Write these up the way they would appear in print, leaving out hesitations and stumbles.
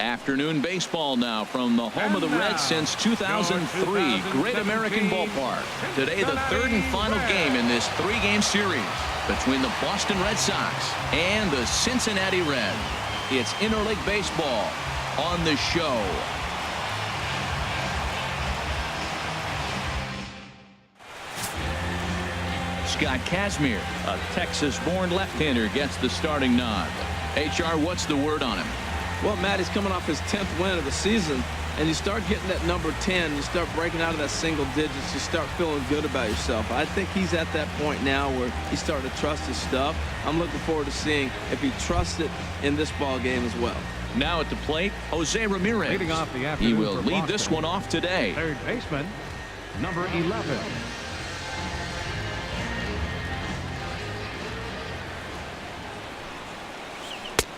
Afternoon baseball now from the home of the Reds since 2003, Great American Ballpark. Today, the third and final game in this three-game series between the Boston Red Sox and the Cincinnati Reds. It's interleague baseball on the show. Scott Kazmir, a Texas-born left-hander, gets the starting nod. HR, what's the word on him? Well, Matt, he's coming off his 10th win of the season, and you start getting that number 10, you start breaking out of that single digits, you start feeling good about yourself. I think he's at that point now where he's starting to trust his stuff. I'm looking forward to seeing if he trusts it in this ball game as well. Now at the plate, Jose Ramirez. Leading off the He will afternoon for lead this one off today. Third baseman, number 11.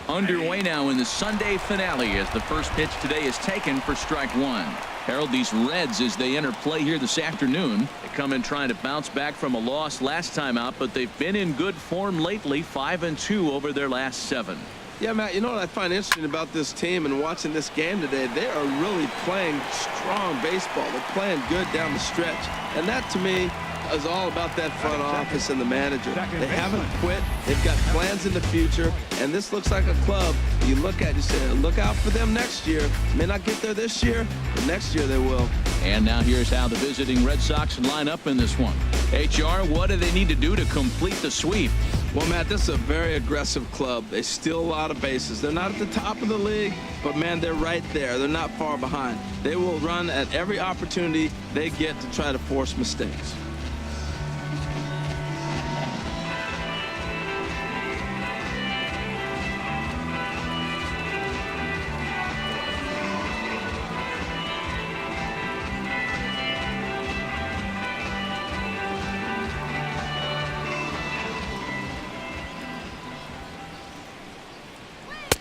Underway now in the Sunday finale as the first pitch today is taken for strike one. Harold, these Reds, as they enter play here this afternoon, they come in trying to bounce back from a loss last time out, but they've been in good form lately, 5-2 over their last 7. Yeah, Matt, you know what I find interesting about this team and watching this game today? They are really playing strong baseball. They're playing good down the stretch. And that, to me, is all about that front office and the manager. They haven't quit. They've got plans in the future. And this looks like a club you look at, you say, look out for them next year. May not get there this year, but next year they will. And now here's how the visiting Red Sox line up in this one. HR, what do they need to do to complete the sweep? Well, Matt, this is a very aggressive club. They steal a lot of bases. They're not at the top of the league, but, man, they're right there. They're not far behind. They will run at every opportunity they get to try to force mistakes.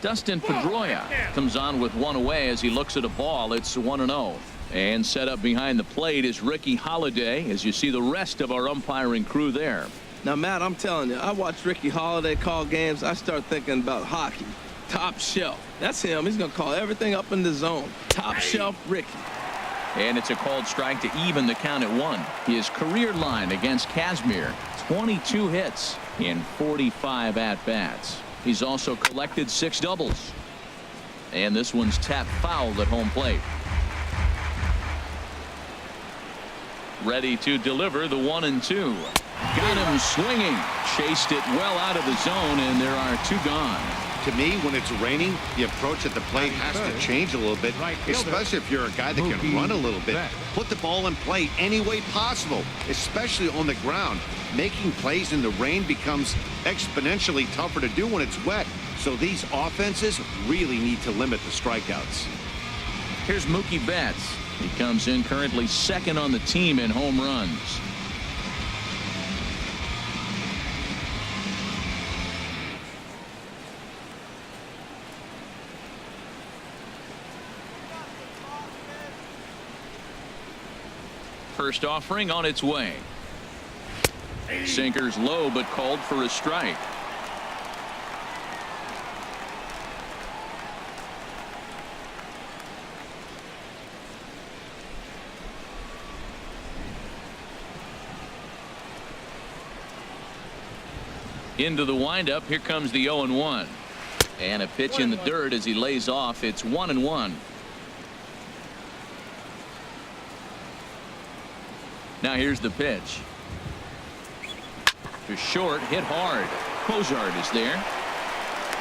Dustin Pedroia comes on with one away as he looks at a ball. It's 1-0. And set up behind the plate is Ricky Holiday, as you see the rest of our umpiring crew there. Now, Matt, I'm telling you, I watch Ricky Holiday call games. I start thinking about hockey. Top shelf. That's him. He's going to call everything up in the zone. Top shelf Ricky. And it's a called strike to even the count at 1. His career line against Kazmir, 22 hits in 45 at-bats. He's also collected 6 doubles. And this one's tapped foul at home plate. Ready to deliver the 1-2. Got him swinging. Chased it well out of the zone, and there are 2 gone. To me, when it's raining, the approach at the plate has to change a little bit, especially if you're a guy that can run a little bit. Put the ball in play any way possible, especially on the ground. Making plays in the rain becomes exponentially tougher to do when it's wet. So these offenses really need to limit the strikeouts. Here's Mookie Betts. He comes in currently second on the team in home runs. First offering on its way. Sinker's low but called for a strike. Into the windup. Here comes the 0-1. And a pitch in the dirt as he lays off. It's 1-1. Now here's the pitch. To short, hit hard. Cozart is there.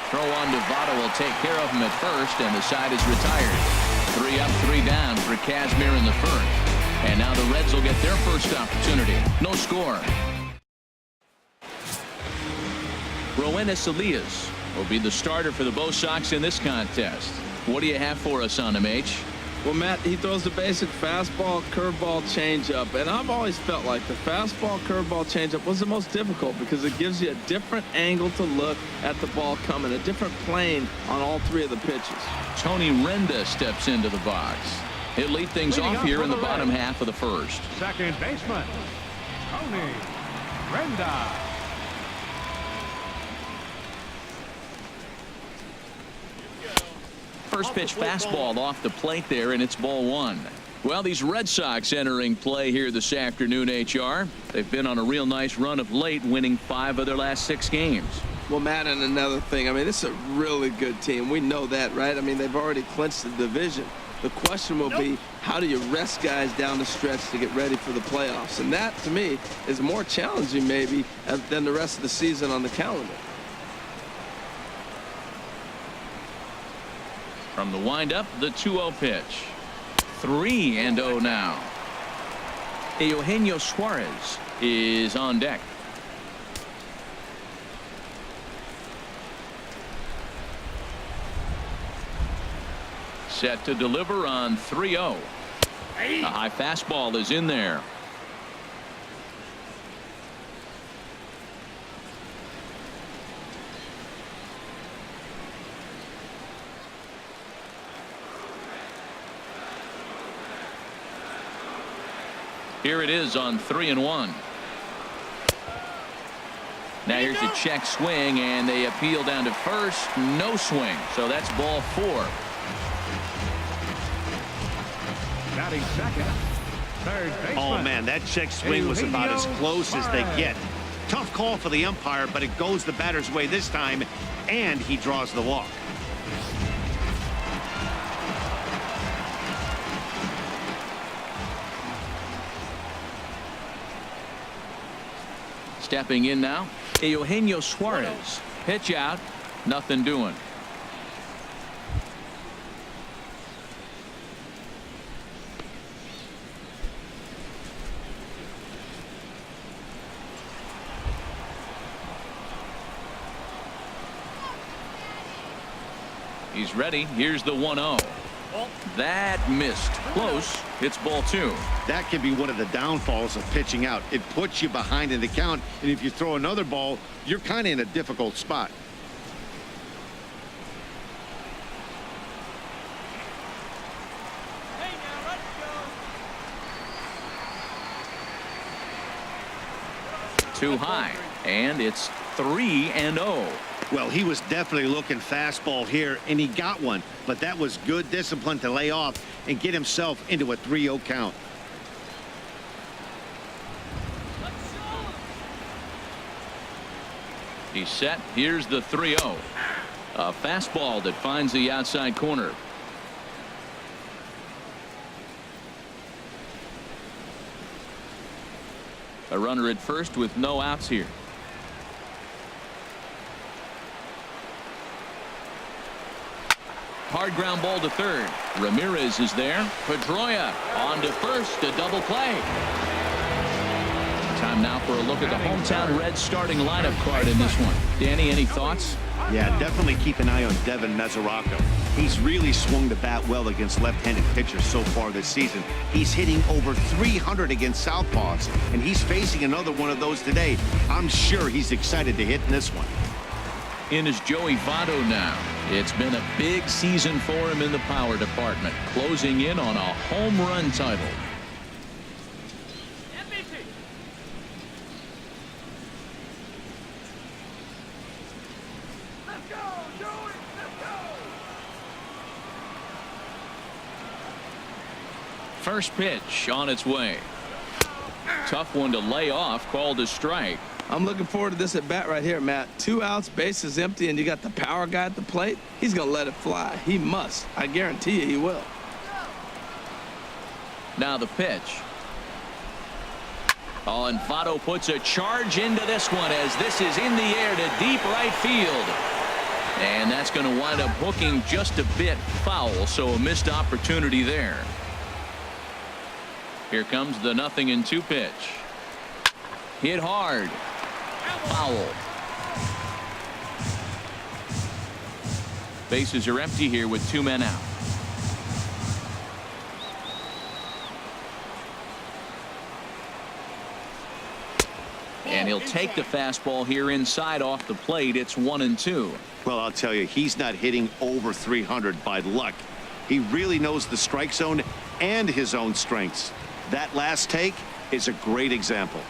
Throw on to Votto will take care of him at first, and the side is retired. 3 up, 3 down for Kazmir in the first. And now the Reds will get their first opportunity. No score. Roenis Elias will be the starter for the Bo Sox in this contest. What do you have for us on him, H? Well, Matt, he throws the basic fastball, curveball, changeup. And I've always felt like the fastball, curveball, changeup was the most difficult because it gives you a different angle to look at the ball coming, a different plane on all 3 of the pitches. Tony Renda steps into the box. He'll lead things off here in the bottom half of the first. Second baseman, Tony Renda. First pitch fastball off the plate there, and it's ball one. Well, these Red Sox entering play here this afternoon, HR. They've been on a real nice run of late, winning 5 of their last 6 games. Well, Matt, and another thing, I mean, this is a really good team. We know that, right? I mean, they've already clinched the division. The question will be, how do you rest guys down the stretch to get ready for the playoffs? And that, to me, is more challenging maybe than the rest of the season on the calendar. From the windup, the 2-0 pitch. 3-0 now. Eugenio Suarez is on deck. Set to deliver on 3-0. A high fastball is in there. Here it is on 3-1. Now here's a check swing, and they appeal down to first. No swing, so that's ball 4. Batting second, third baseman. Oh, man, that check swing was about as close as they get. Tough call for the umpire, but it goes the batter's way this time, and he draws the walk. Stepping in now, Eugenio Suarez. Pitch out, nothing doing. He's ready. Here's the 1-0. That missed. Close. It's ball 2. That can be one of the downfalls of pitching out. It puts you behind in the count, and if you throw another ball, you're kind of in a difficult spot. Too high, and it's 3-0. Well, he was definitely looking fastball here, and he got one. But that was good discipline to lay off and get himself into a 3-0 count. He's set. Here's the 3-0. A fastball that finds the outside corner. A runner at first with no outs here. Hard ground ball to third. Ramirez is there. Pedroia on to first. A double play. Time now for a look at the hometown Reds starting lineup card in this one. Danny, any thoughts? Yeah, definitely keep an eye on Devin Mesoraco. He's really swung the bat well against left-handed pitchers so far this season. He's hitting over 300 against southpaws, and he's facing another one of those today. I'm sure he's excited to hit in this one. In is Joey Votto now. It's been a big season for him in the power department, closing in on a home run title. Let's go, Joey, let's go. First pitch on its way. Tough one to lay off, called a strike. I'm looking forward to this at bat right here, Matt. 2 outs, bases empty, and you got the power guy at the plate. He's going to let it fly. He must. I guarantee you he will. Now the pitch. Oh, and Votto puts a charge into this one as this is in the air to deep right field. And that's going to wind up hooking just a bit foul, so a missed opportunity there. Here comes the 0-2 pitch. Hit hard. Foul. Bases are empty here with 2 men out. And he'll take the fastball here inside off the plate. It's 1-2. Well, I'll tell you, he's not hitting over 300 by luck. He really knows the strike zone and his own strengths. That last take is a great example.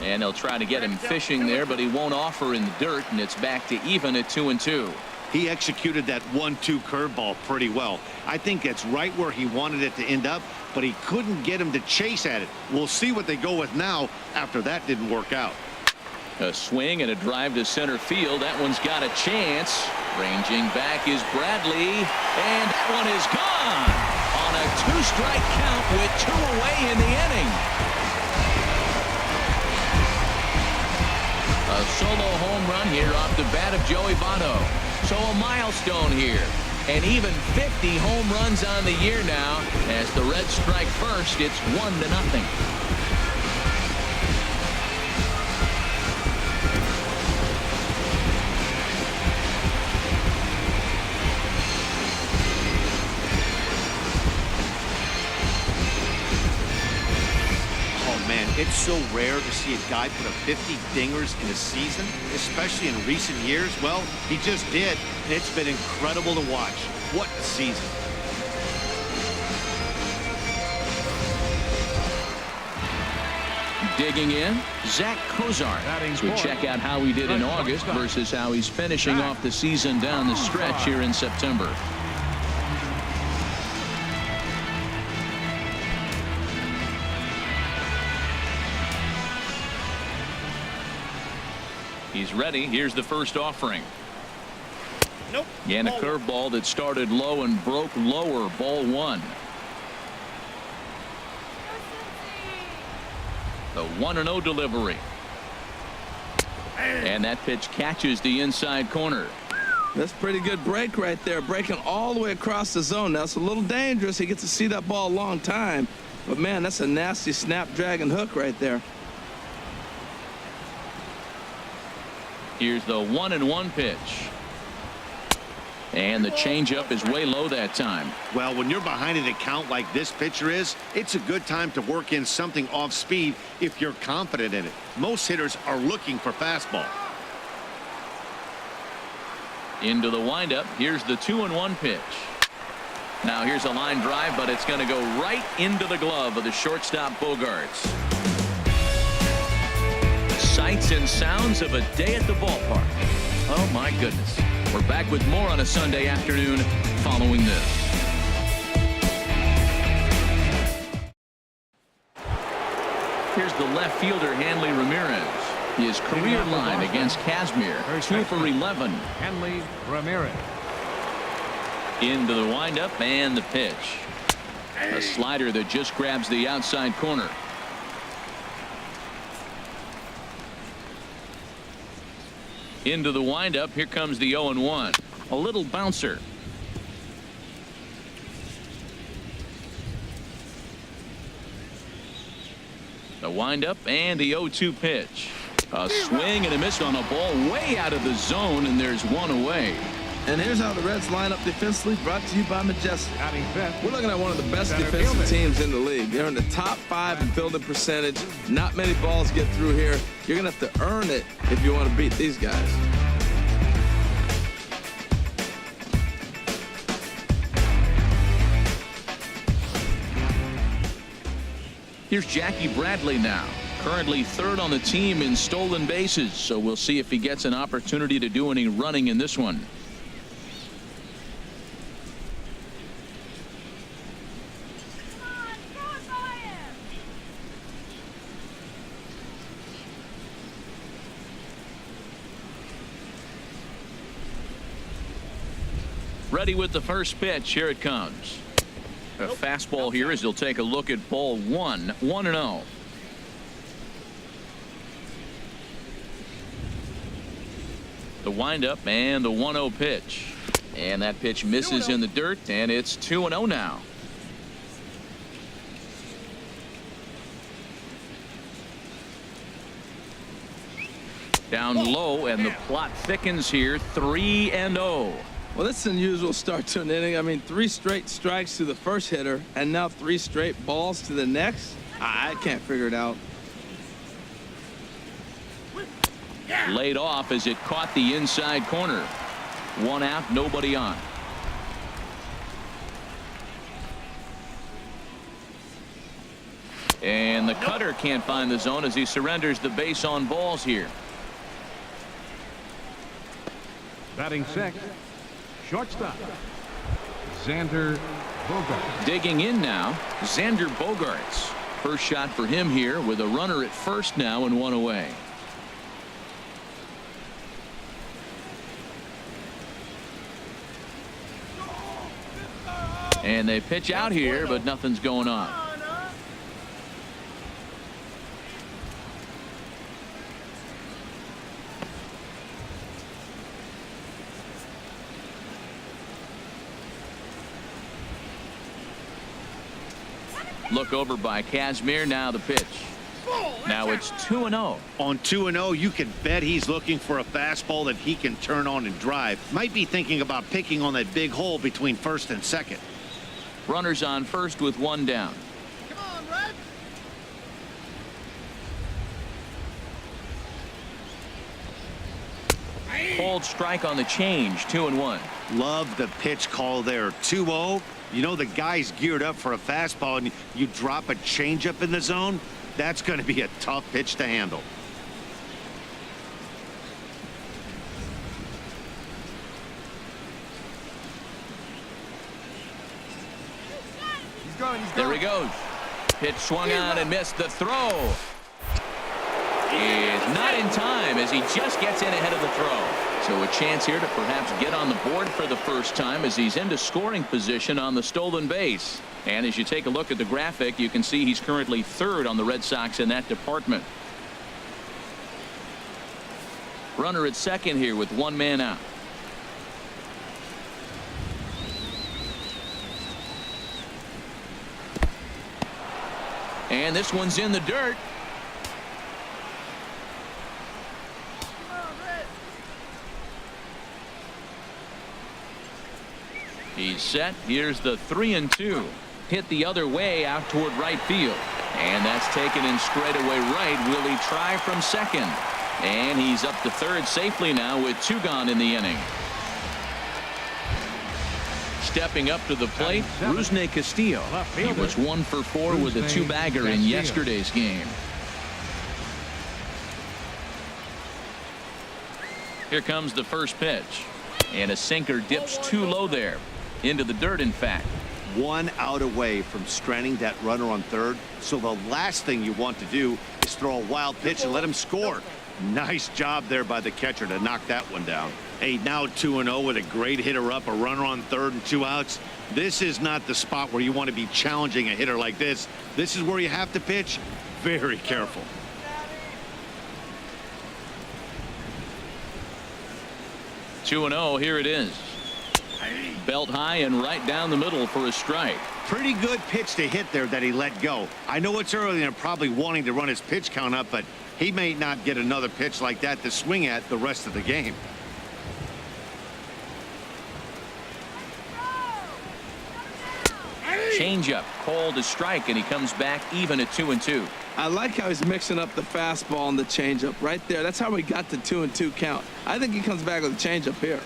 And they'll try to get him fishing there, but he won't offer in the dirt, and it's back to even at 2-2. He executed that 1-2 curveball pretty well. I think that's right where he wanted it to end up, but he couldn't get him to chase at it. We'll see what they go with now after that didn't work out. A swing and a drive to center field. That one's got a chance. Ranging back is Bradley, and that one is gone on a 2-strike count with 2 away in the inning. A solo home run here off the bat of Joey Votto. So a milestone here. And even 50 home runs on the year now. As the Reds strike first, it's 1-0. It's so rare to see a guy put up 50 dingers in a season, especially in recent years. Well, he just did, and it's been incredible to watch. What a season. Digging in, Zach Cozart. We check out how he did in August versus how he's finishing off the season down the stretch here in September. He's ready. Here's the first offering. Nope. And a curveball that started low and broke lower. Ball 1. The 1-0 delivery. And that pitch catches the inside corner. That's a pretty good break right there. Breaking all the way across the zone. Now, it's a little dangerous. He gets to see that ball a long time. But, man, that's a nasty snapdragon hook right there. Here's the 1-1 pitch. And the changeup is way low that time. Well, when you're behind an account like this pitcher is, it's a good time to work in something off speed if you're confident in it. Most hitters are looking for fastball. Into the windup. Here's the 2-1 pitch. Now here's a line drive, but it's going to go right into the glove of the shortstop Bogarts. Sights and sounds of a day at the ballpark. Oh my goodness. We're back with more on a Sunday afternoon following this. Here's the left fielder Hanley Ramirez. His career line against Kazmir, 2 for 11. Hanley Ramirez. Into the windup and the pitch. A slider that just grabs the outside corner. Into the windup. Here comes the 0-1. A little bouncer. The windup and the 0-2 pitch. A swing and a miss on a ball way out of the zone, and there's 1 away. And here's how the Reds line up defensively, brought to you by Majestic. We're looking at one of the best defensive teams in the league. They're in the top 5 in fielding percentage. Not many balls get through here. You're going to have to earn it if you want to beat these guys. Here's Jackie Bradley now. Currently 3rd on the team in stolen bases, so we'll see if he gets an opportunity to do any running in this one. Ready with the first pitch. Here it comes. A fastball here as he'll take a look at ball 1. 1-0. The windup and the 1-0 pitch. And that pitch misses in the dirt, and it's 2-0 now. Down low, and the plot thickens here. 3-0. Well, that's an unusual start to an inning. I mean, 3 straight strikes to the first hitter, and now 3 straight balls to the next. I can't figure it out. Laid off as it caught the inside corner. 1 out, nobody on. And the cutter can't find the zone as he surrenders the base on balls here. Batting 6, shortstop, Xander Bogaerts. Digging in now, Xander Bogaerts. First shot for him here with a runner at first now and one away. And they pitch out here, but nothing's going on. Look over by Kazmir. Now the pitch. Now it's 2-0. On 2-0, you can bet he's looking for a fastball that he can turn on and drive. Might be thinking about picking on that big hole between first and second. Runners on first with one down. Come on, Red. Cold strike on the change. 2-1. Love the pitch call there. 2-0. You know the guy's geared up for a fastball, and you drop a changeup in the zone. That's going to be a tough pitch to handle. There he goes. Pitch swung on and missed. The throw is not in time as he just gets in ahead of the throw. So a chance here to perhaps get on the board for the first time as he's into scoring position on the stolen base. And as you take a look at the graphic, you can see he's currently third on the Red Sox in that department. Runner at second here with one man out. And this one's in the dirt. He's set. Here's the 3-2. Hit the other way out toward right field. And that's taken in straightaway right. Will he try from second? And he's up to third safely now with two gone in the inning. Stepping up to the plate, Rusney Castillo. He was 1 for 4 with a two-bagger in yesterday's game. Here comes the first pitch. And a sinker dips too low there. Into the dirt, in fact. 1 out away from stranding that runner on third. So the last thing you want to do is throw a wild pitch and let him score. Nice job there by the catcher to knock that one down. Hey, now 2-0 with a great hitter up, a runner on third and 2 outs. This is not the spot where you want to be challenging a hitter like this. This is where you have to pitch very careful. Two 2-0. Here it is. Belt high and right down the middle for a strike. Pretty good pitch to hit there that he let go. I know it's early and probably wanting to run his pitch count up, but he may not get another pitch like that to swing at the rest of the game. Changeup called a strike, and he comes back even at 2-2. I like how he's mixing up the fastball and the changeup right there. That's how we got the 2-2 count. I think he comes back with a changeup here.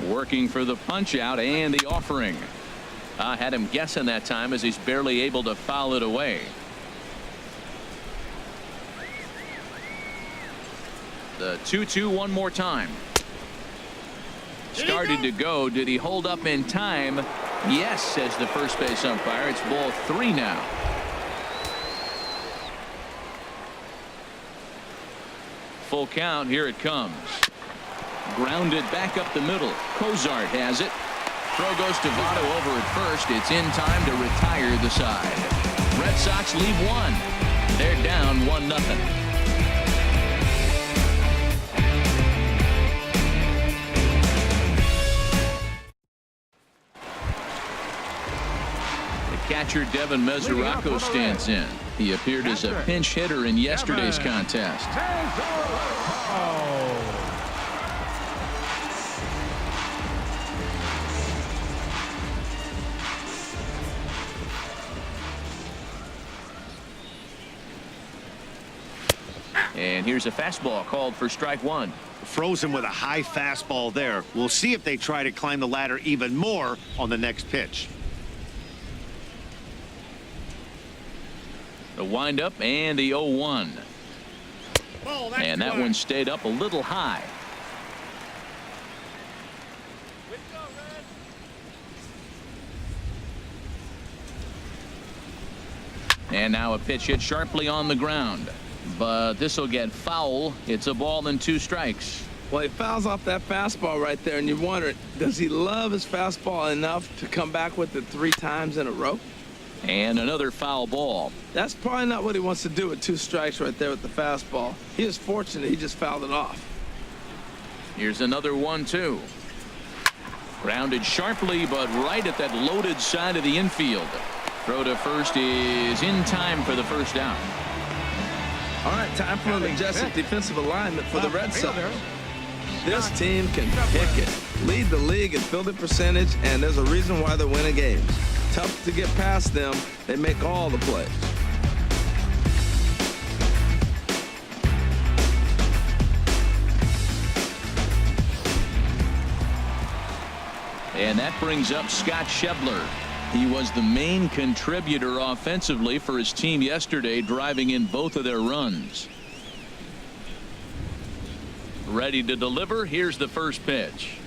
Working for the punch out and the offering. Had him guessing that time as he's barely able to foul it away. The 2-2 one more time. Started to go. Did he hold up in time? Yes, says the first base umpire. It's ball 3 now. Full count. Here it comes. Grounded back up the middle. Cozart has it. Throw goes to Votto over at first. It's in time to retire the side. Red Sox lead 1. They're down 1-0. Catcher Devin Mesoraco stands in. He appeared as a pinch hitter in yesterday's contest. And here's a fastball called for strike 1. Frozen with a high fastball there. We'll see if they try to climb the ladder even more on the next pitch. The windup and the 0-1. And that one stayed up a little high. And now a pitch hit sharply on the ground. But this will get foul. It's a ball and 2 strikes. Well, he fouls off that fastball right there, and you wonder, does he love his fastball enough to come back with it 3 times in a row? And another foul ball. That's probably not what he wants to do with 2 strikes right there with the fastball. He is fortunate he just fouled it off. Here's another 1-2. Grounded sharply, but right at that loaded side of the infield. Throw to first is in time for the first out. All right, time for a majestic defensive alignment for the Red Sox. This team can pick it, lead the league in fielding percentage, and there's a reason why they're winning games. Tough to get past them. They make all the plays. And that brings up Scott Schebler. He was the main contributor offensively for his team yesterday, driving in both of their runs. Ready to deliver. Here's the first pitch.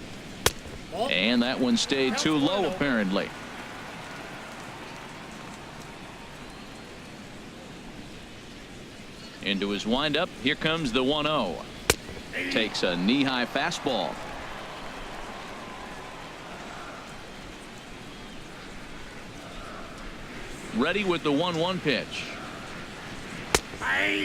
And that one stayed too low, apparently. Into his windup. Here comes the 1-0. Takes a knee-high fastball. Ready with the 1-1 pitch.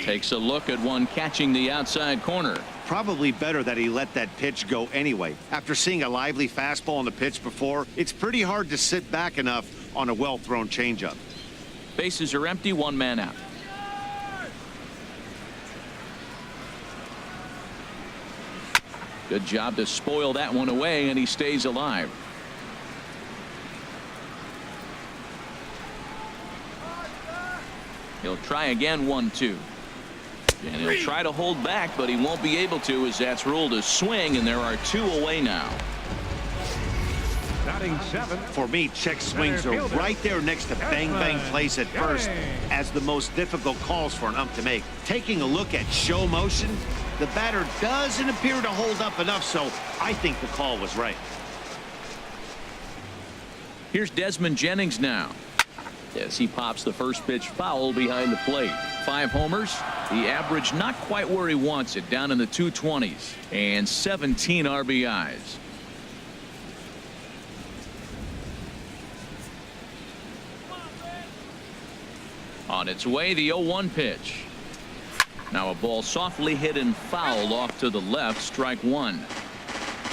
Takes a look at one catching the outside corner. Probably better that he let that pitch go anyway. After seeing a lively fastball on the pitch before, it's pretty hard to sit back enough on a well-thrown changeup. Bases are empty, 1 man out. Good job to spoil that one away, and he stays alive. He'll try again, 1-2. And he'll try to hold back, but he won't be able to, as that's ruled a swing, and there are 2 away now. Batting 7. For me, check swings are right there next to bang plays at first as the most difficult calls for an ump to make. Taking a look at show motion, the batter doesn't appear to hold up enough, so I think the call was right. Here's Desmond Jennings now, as he pops the first pitch foul behind the plate. 5 homers. The average not quite where he wants it, down in the 220s, and 17 RBIs. On its way, the 0-1 pitch. Now a ball softly hit and fouled off to the left. Strike 1.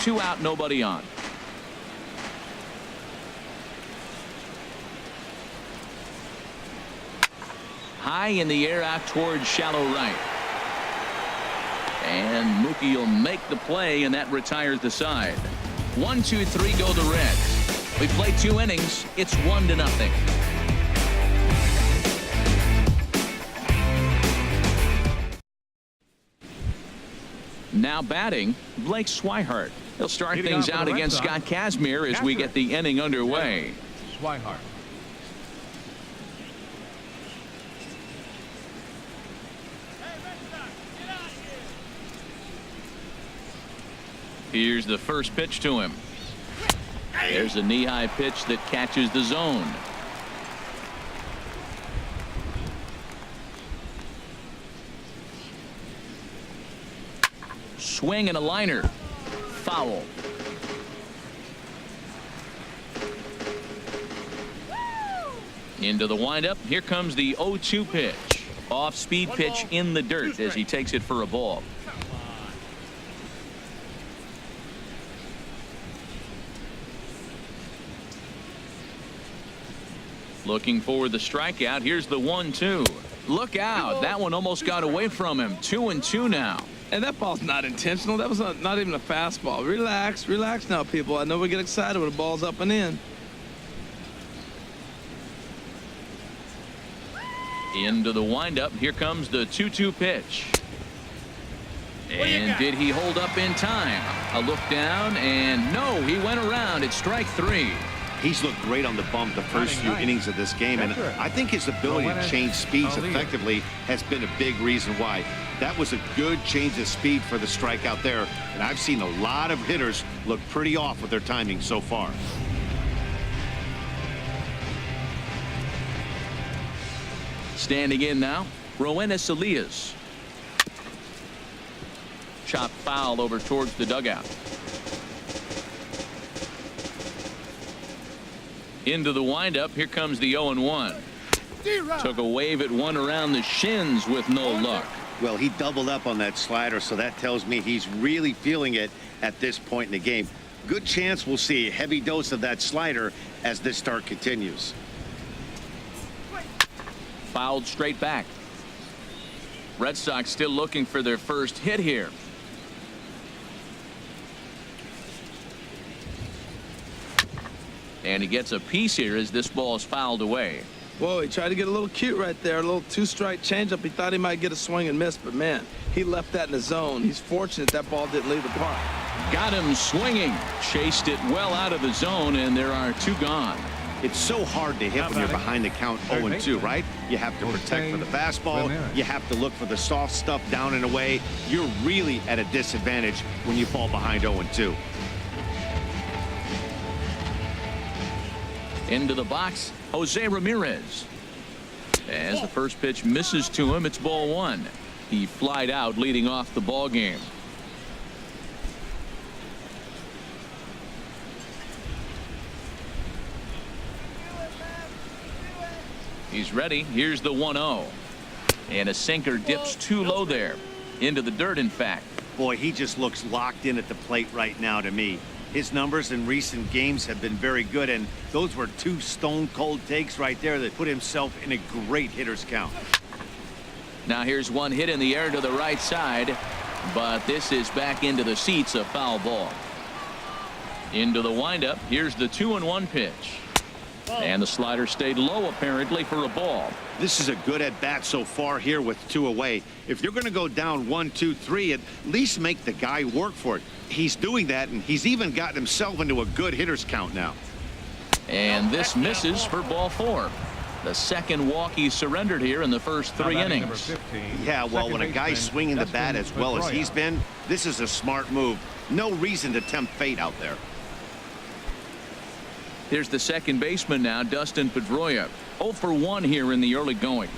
2 out, nobody on. High in the air out towards shallow right. And Mookie will make the play, and that retires the side. 1, 2, 3 go the Reds. We play 2 innings. It's 1-0. Now batting, Blake Swihart. He'll start things out against Scott Kazmir as we get the inning underway. Swihart. Here's the first pitch to him. There's a knee-high pitch that catches the zone. Swing and a liner. Foul. Into the windup. Here comes the 0-2 pitch. Off-speed pitch in the dirt as he takes it for a ball. Looking for the strikeout. Here's the 1-2. Look out. That one almost got away from him. 2-2 now. And that ball's not intentional. That was not even a fastball. Relax, relax now, people. I know we get excited when the ball's up and in. Into the windup. Here comes the 2-2 pitch. And did he hold up in time? A look down, and no, he went around. It's strike 3. He's looked great on the bump the first few innings of this game, and I think his ability to change speeds effectively has been a big reason why. That was a good change of speed for the strikeout there, and I've seen a lot of hitters look pretty off with their timing so far. Standing in now, Roenis Elias. Chop foul over towards the dugout. Into the windup. Here comes the 0-1. Took a wave at one around the shins with no luck. Well, he doubled up on that slider, so that tells me he's really feeling it at this point in the game. Good chance we'll see a heavy dose of that slider as this start continues. Fouled straight back. Red Sox still looking for their first hit here. And he gets a piece here as this ball is fouled away. Whoa, he tried to get a little cute right there. A little two-strike changeup. He thought he might get a swing and miss, but man, he left that in the zone. He's fortunate that ball didn't leave the park. Got him swinging. Chased it well out of the zone, and there are two gone. It's so hard to hit when you're behind the count 0-2, right? You have to protect for the fastball. You have to look for the soft stuff down and away. You're really at a disadvantage when you fall behind 0-2. Into the box, Jose Ramirez. As the first pitch misses to him, it's ball one. He flied out leading off the ball game. He's ready. Here's the 1-0. And a sinker dips too low there. Into the dirt, in fact. Boy, he just looks locked in at the plate right now to me. His numbers in recent games have been very good, and those were two stone-cold takes right there that put himself in a great hitter's count. Now here's one hit in the air to the right side, but this is back into the seats, a foul ball. Into the windup. Here's the 2-1 pitch. And the slider stayed low apparently for a ball. This is a good at-bat so far here with two away. If you're going to go down 1-2-3, at least make the guy work for it. He's doing that, and he's even gotten himself into a good hitter's count now. And this misses for ball four. The second walk he surrendered here in the first three innings. Yeah, well, when a guy's swinging the bat as well as he's been, this is a smart move. No reason to tempt fate out there. Here's the second baseman now, Dustin Pedroia. 0 for 1 here in the early going.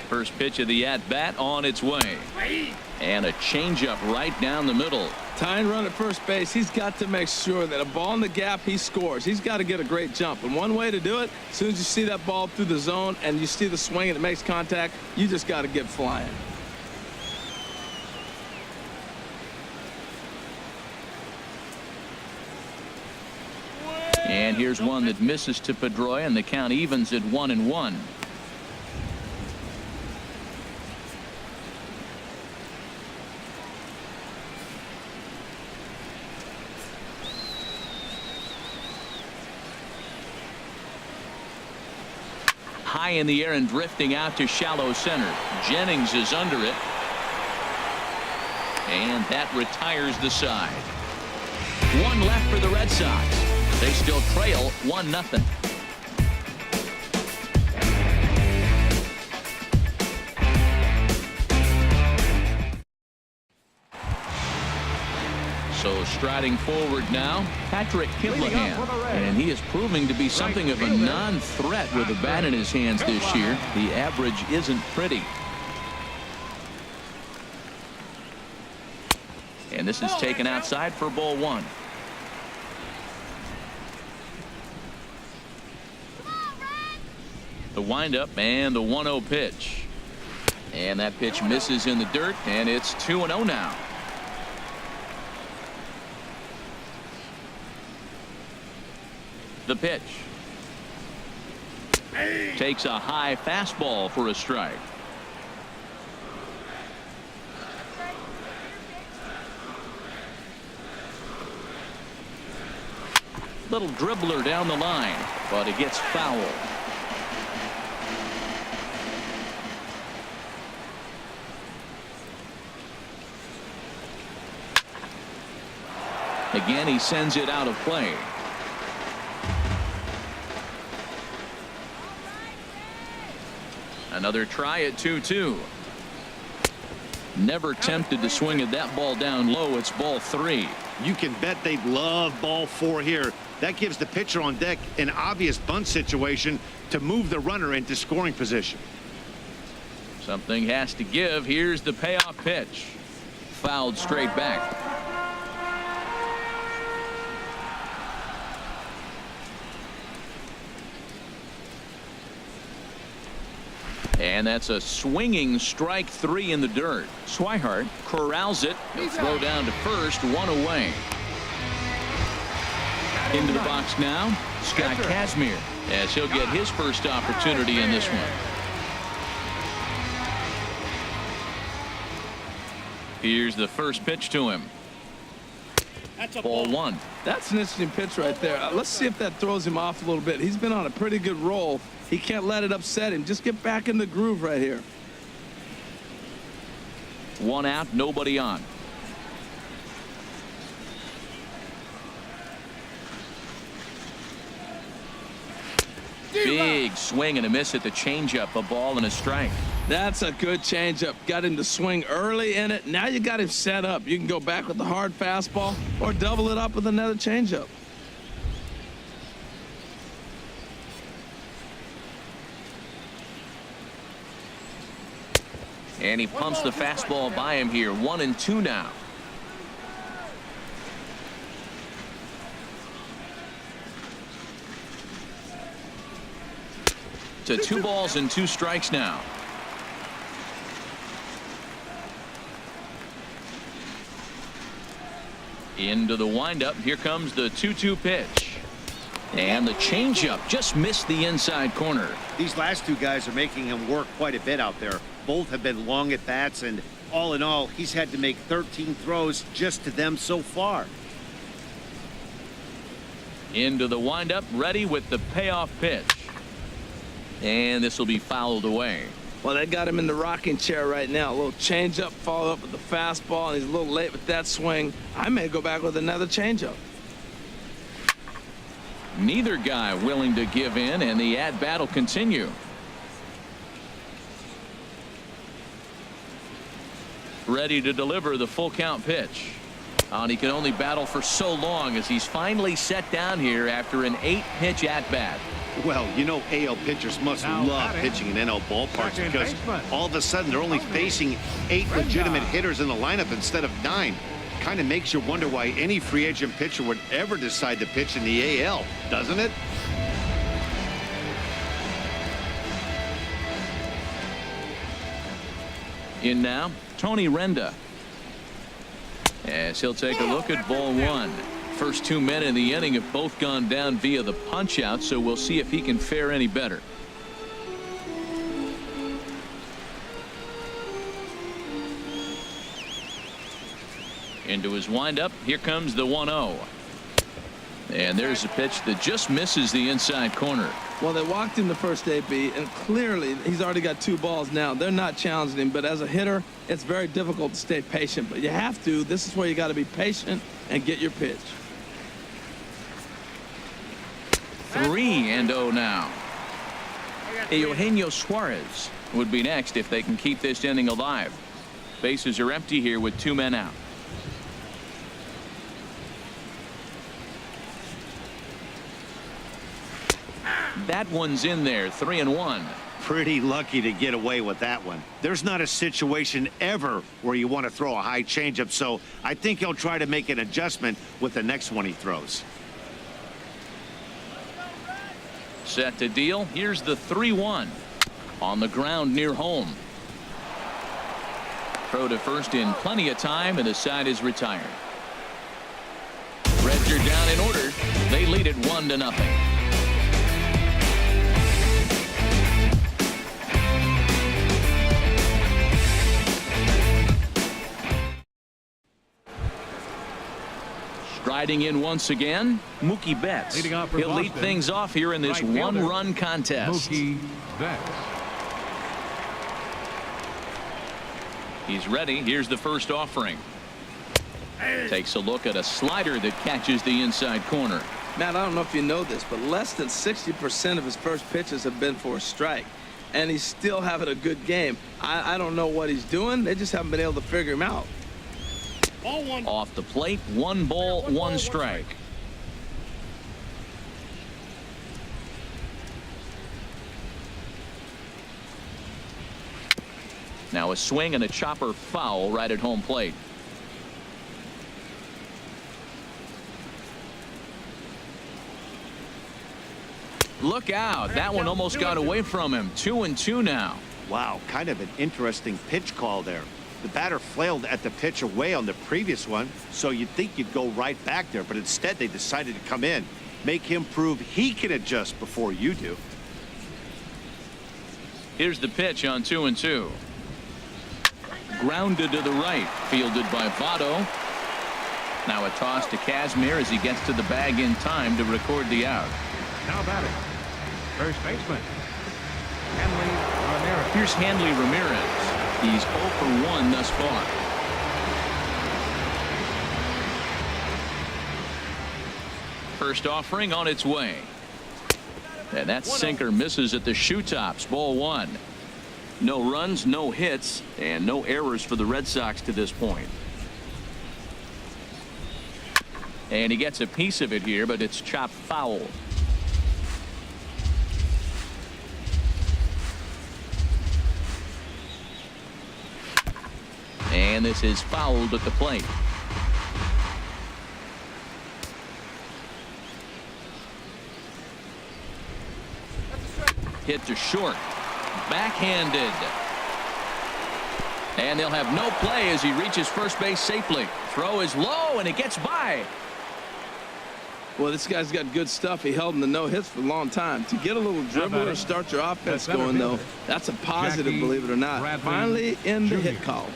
First pitch of the at-bat on its way. And a changeup right down the middle. Tying run at first base, he's got to make sure that a ball in the gap, he scores. He's got to get a great jump. And one way to do it, as soon as you see that ball through the zone and you see the swing and it makes contact, you just got to get flying. And here's one that misses to Pedroia, and the count evens at 1-1. High in the air and drifting out to shallow center. Jennings is under it. And that retires the side. One left for the Red Sox. They still trail 1-0. So striding forward now, Patrick Kimlahan. And he is proving to be something of a non-threat with a bat in his hands this year. The average isn't pretty. And this is taken outside for ball one. The windup and the 1-0 pitch. And that pitch misses in the dirt, and it's 2-0 now. The pitch. Takes a high fastball for a strike. Little dribbler down the line, but it gets fouled. Again, he sends it out of play. Another try at 2-2. Never tempted to swing at that ball down low. It's ball 3. You can bet they'd love ball 4 here. That gives the pitcher on deck an obvious bunt situation to move the runner into scoring position. Something has to give. Here's the payoff pitch. Fouled straight back. And that's a swinging strike 3 in the dirt. Swihart corrals it. He'll throw down to first, 1 away. Into the box now, Scott Kazmir, as he'll get his first opportunity in this one. Here's the first pitch to him. That's a Ball 1. That's an interesting pitch right there. Let's see if that throws him off a little bit. He's been on a pretty good roll. He can't let it upset him. Just get back in the groove right here. 1 out, nobody on. Big swing and a miss at the changeup. A ball and a strike. That's a good changeup. Got him to swing early in it. Now you got him set up. You can go back with the hard fastball or double it up with another changeup. And he pumps the fastball by him here. 1-2 now. To 2 balls and 2 strikes now. Into the windup. Here comes the 2-2 pitch. And the changeup just missed the inside corner. These last 2 guys are making him work quite a bit out there. Both have been long at bats, and all in all, he's had to make 13 throws just to them so far. Into the windup, ready with the payoff pitch. And this will be fouled away. Well, they got him in the rocking chair right now. A little changeup, follow up with the fastball, and he's a little late with that swing. I may go back with another changeup. Neither guy willing to give in, and the at-bat will continue. Ready to deliver the full count pitch. And he can only battle for so long as he's finally set down here after an 8-pitch at-bat. Well, you know AL pitchers must love pitching in NL ballparks because all of a sudden they're only facing 8 legitimate hitters in the lineup instead of 9. Kind of makes you wonder why any free agent pitcher would ever decide to pitch in the AL, doesn't it? In now, Tony Renda, as he'll take a look at ball 1. First 2 men in the inning have both gone down via the punch out, so we'll see if he can fare any better. Into his windup. Here comes the 1-0. And there's a pitch that just misses the inside corner. Well, they walked him the first AB, and clearly he's already got 2 balls now. They're not challenging him, but as a hitter, it's very difficult to stay patient. But you have to. This is where you got to be patient and get your pitch. 3-0 now. Eugenio Suarez would be next if they can keep this inning alive. Bases are empty here with 2 men out. That one's in there. 3-1. Pretty lucky to get away with that one. There's not a situation ever where you want to throw a high changeup, so I think he'll try to make an adjustment with the next one he throws. Set to deal. Here's the 3-1 on the ground near home. Throw to first in plenty of time, and the side is retired. Reds are down in order. They lead it 1-0. Striding in once again, Mookie Betts. He'll lead things off here in this one-run contest. Mookie Betts. He's ready. Here's the first offering. Takes a look at a slider that catches the inside corner. Matt, I don't know if you know this, but less than 60% of his first pitches have been for a strike. And he's still having a good game. I don't know what he's doing. They just haven't been able to figure him out. Ball one. Off the plate, 1 ball, 1 strike. Now a swing and a chopper foul right at home plate. Look out. That one almost got away from him. 2-2 now. Wow, kind of an interesting pitch call there. The batter flailed at the pitch away on the previous one, so you'd think you'd go right back there, but instead they decided to come in, make him prove he can adjust before you do. Here's the pitch on 2-2. Grounded to the right, fielded by Votto. Now a toss to Kazmir as he gets to the bag in time to record the out. Now batting, first baseman, Hanley Ramirez. Here's Hanley Ramirez. He's 0 for 1 thus far. First offering on its way. And that sinker misses at the shoe tops. Ball 1. No runs, no hits, and no errors for the Red Sox to this point. And he gets a piece of it here, but it's chopped foul. And this is fouled at the plate. Hit to short. Backhanded. And they'll have no play as he reaches first base safely. Throw is low and it gets by. Well, this guy's got good stuff. He held him to no hits for a long time. To get a little dribbler and start your offense going, though, that's a positive, believe it or not. Finally in the hit column.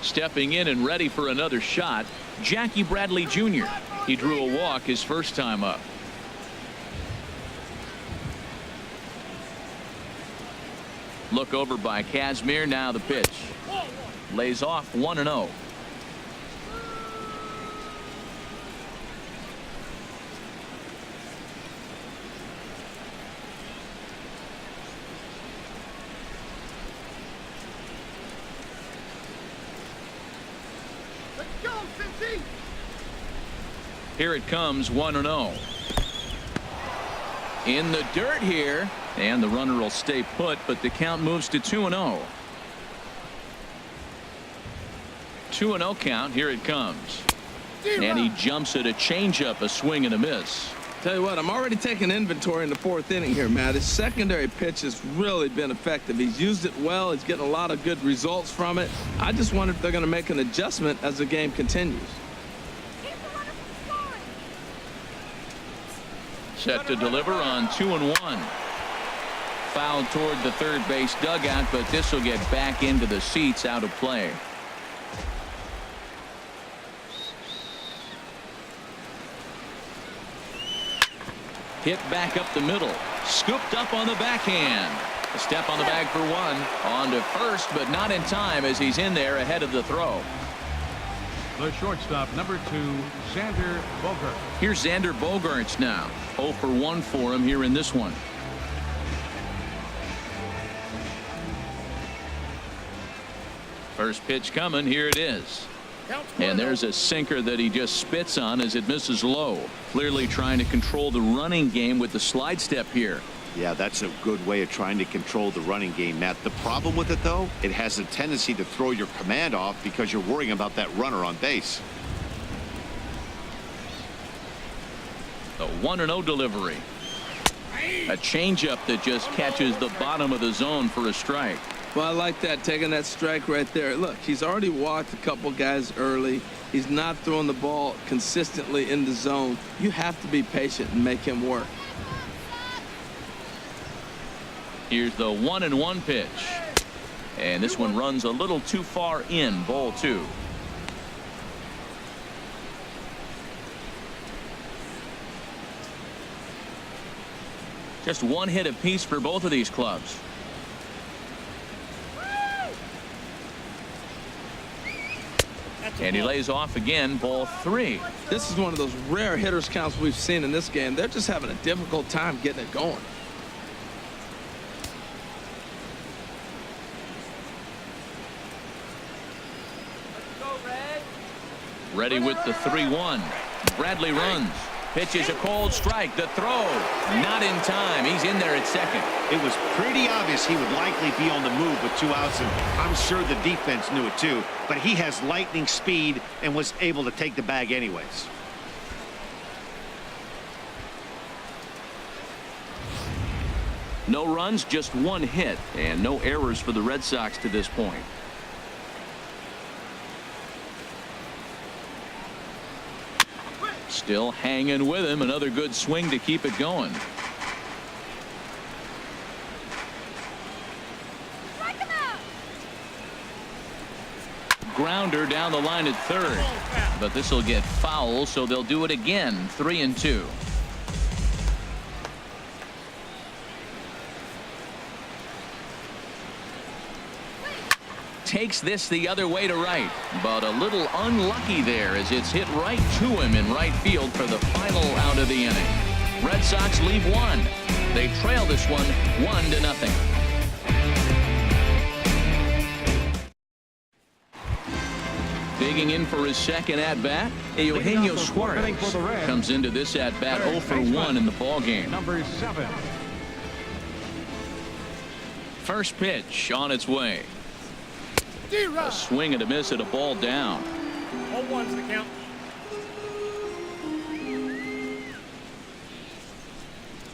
Stepping in and ready for another shot, Jackie Bradley Jr. He drew a walk his first time up. Look over by Kazmir. Now the pitch. Lays off 1-0. Here it comes, 1-0. In the dirt here, and the runner will stay put, but the count moves to 2-0. 2-0 count. Here it comes. And he jumps at a changeup, a swing and a miss. Tell you what, I'm already taking inventory in the 4th inning here, Matt. His secondary pitch has really been effective. He's used it well. He's getting a lot of good results from it. I just wonder if they're going to make an adjustment as the game continues. Set to deliver on 2-1. Foul toward the third base dugout, but this will get back into the seats, out of play. Hit back up the middle. Scooped up on the backhand. A step on the bag for 1. On to first, but not in time as he's in there ahead of the throw. The shortstop, number 2, Xander Bogaerts. Here's Xander Bogaerts now. 0 for 1 for him here in this one. First pitch coming. Here it is. And there's a sinker that he just spits on as it misses low. Clearly trying to control the running game with the slide step here. Yeah, that's a good way of trying to control the running game, Matt. The problem with it, though, it has a tendency to throw your command off because you're worrying about that runner on base. The 1-0 delivery. A changeup that just catches the bottom of the zone for a strike. Well, I like that, taking that strike right there. Look, he's already walked a couple guys early. He's not throwing the ball consistently in the zone. You have to be patient and make him work. Here's the 1-1 pitch. And this one runs a little too far in. Ball 2. Just one hit apiece for both of these clubs. And he lays off again, ball 3. This is one of those rare hitters counts we've seen in this game. They're just having a difficult time getting it going. Ready with the 3-1. Bradley runs. Pitches a cold strike. The throw. Not in time. He's in there at second. It was pretty obvious he would likely be on the move with 2 outs, and I'm sure the defense knew it too. But he has lightning speed and was able to take the bag anyways. No runs, just 1 hit, and no errors for the Red Sox to this point. Still hanging with him. Another good swing to keep it going. Grounder down the line at third. But this will get foul, so they'll do it again. 3-2. Takes this the other way to right, but a little unlucky there as it's hit right to him in right field for the final out of the inning. Red Sox leave 1. They trail this one 1-0. Digging in for his second at-bat, Eugenio Suarez comes into this at-bat 0 for 1 in the ballgame. Number 7. First pitch on its way. A swing and a miss at a ball down. 0-1's the count.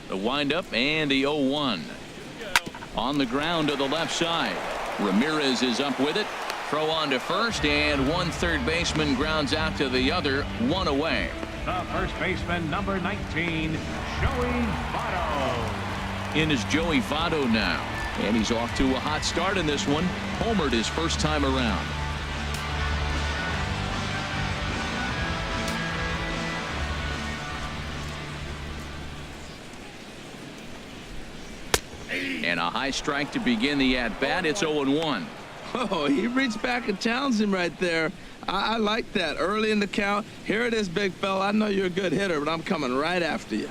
The windup and the 0-1. On the ground to the left side. Ramirez is up with it. Throw on to first, and one third baseman grounds out to the other, 1 away. The first baseman, number 19, Joey Votto. In is Joey Votto now. And he's off to a hot start in this one. Homered his first time around. And a high strike to begin the at-bat. It's 0-1. Oh, he reached back and challenged him right there. I like that. Early in the count. Here it is, big fella. I know you're a good hitter, but I'm coming right after you.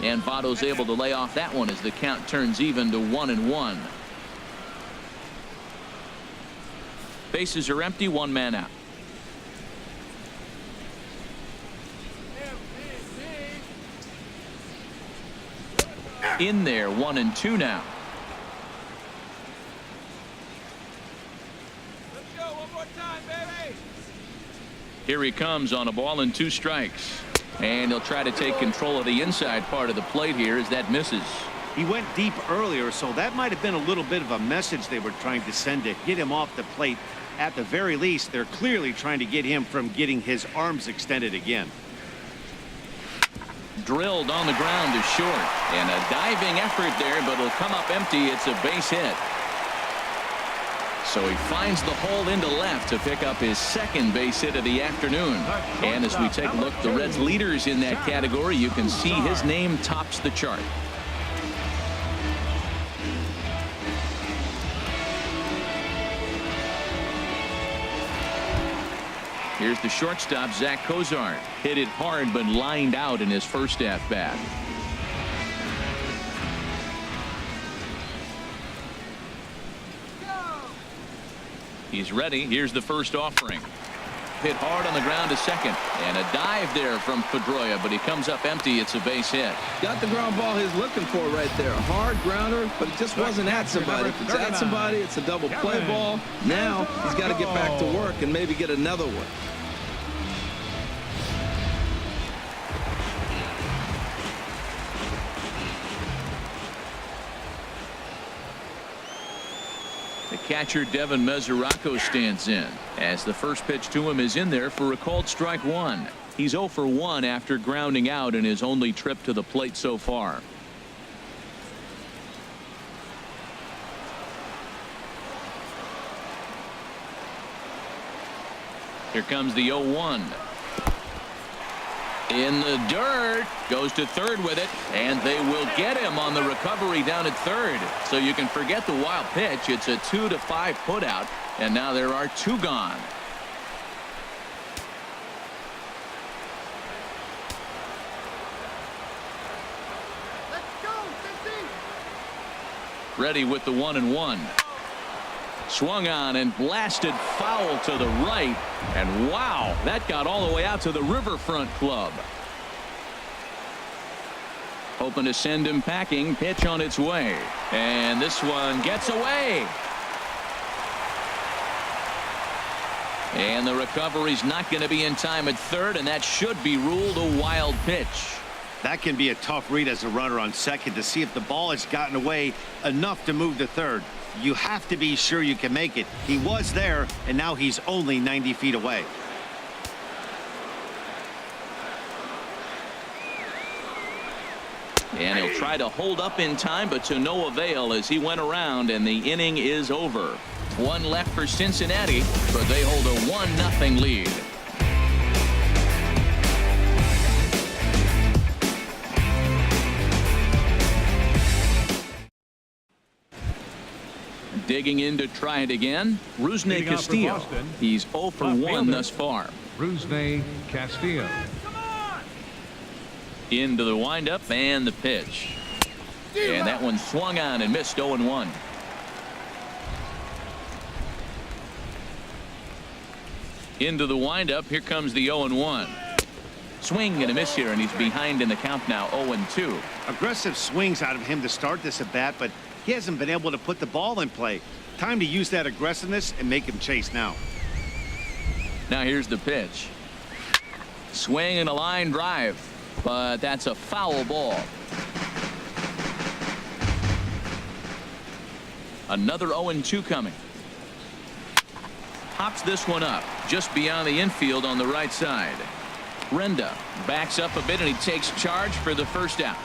And Votto's able to lay off that one as the count turns even to 1-1. Bases are empty, 1 man out. In there, 1-2 now. Let's go one more time, baby. Here he comes on a ball and 2 strikes. And he'll try to take control of the inside part of the plate here as that misses. He went deep earlier, so that might have been a little bit of a message they were trying to send to get him off the plate. At the very least, they're clearly trying to get him from getting his arms extended again. Drilled on the ground to short. And a diving effort there, but it'll come up empty. It's a base hit. So he finds the hole into left to pick up his second base hit of the afternoon. And as we take a look, the Reds leaders in that category, you can see his name tops the chart. Here's the shortstop, Zach Cozart. Hit it hard, but lined out in his first at-bat. He's ready. Here's the first offering. Hit hard on the ground to second. And a dive there from Pedroia, but he comes up empty. It's a base hit. Got the ground ball he's looking for right there. A hard grounder, but it just wasn't at somebody. If it's at somebody, it's a double play ball. Now he's got to get back to work and maybe get another one. The catcher, Devin Mesoraco, stands in as the first pitch to him is in there for a called strike 1. He's 0 for 1 after grounding out in his only trip to the plate so far. Here comes the 0-1. In the dirt, goes to third with it, and they will get him on the recovery down at third. So you can forget the wild pitch. It's a 2-5 putout, and now there are 2 gone. Ready with the 1-1. Swung on and blasted foul to the right. And wow, that got all the way out to the Riverfront Club. Hoping to send him packing. Pitch on its way. And this one gets away. And the recovery's not going to be in time at third, and that should be ruled a wild pitch. That can be a tough read as a runner on second to see if the ball has gotten away enough to move to third. You have to be sure you can make it. He was there, and now he's only 90 feet away. And he'll try to hold up in time, but to no avail as he went around, and the inning is over. 1 left for Cincinnati, but they hold a 1-0 lead. Digging in to try it again, Rusney Castillo. He's 0 for 1 thus far. Rusney Castillo. Into the windup and the pitch. And that one swung on and missed. 0-1. Into the windup. Here comes the 0-1. Swing and a miss here, and he's behind in the count now. 0-2. Aggressive swings out of him to start this at bat, but he hasn't been able to put the ball in play. Time to use that aggressiveness and make him chase now. Now here's the pitch. Swing and a line drive, but that's a foul ball. Another 0-2 coming. Pops this one up just beyond the infield on the right side. Renda backs up a bit, and he takes charge for the first out.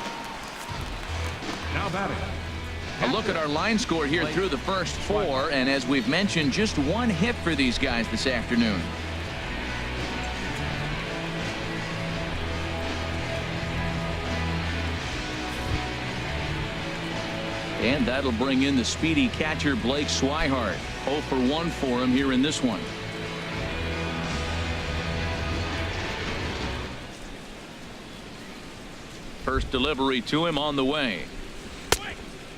Now batting. A look at our line score here through the first 4, and as we've mentioned, just 1 hit for these guys this afternoon. And that'll bring in the speedy catcher Blake Swihart. 0 for 1 for him here in this one. First delivery to him on the way.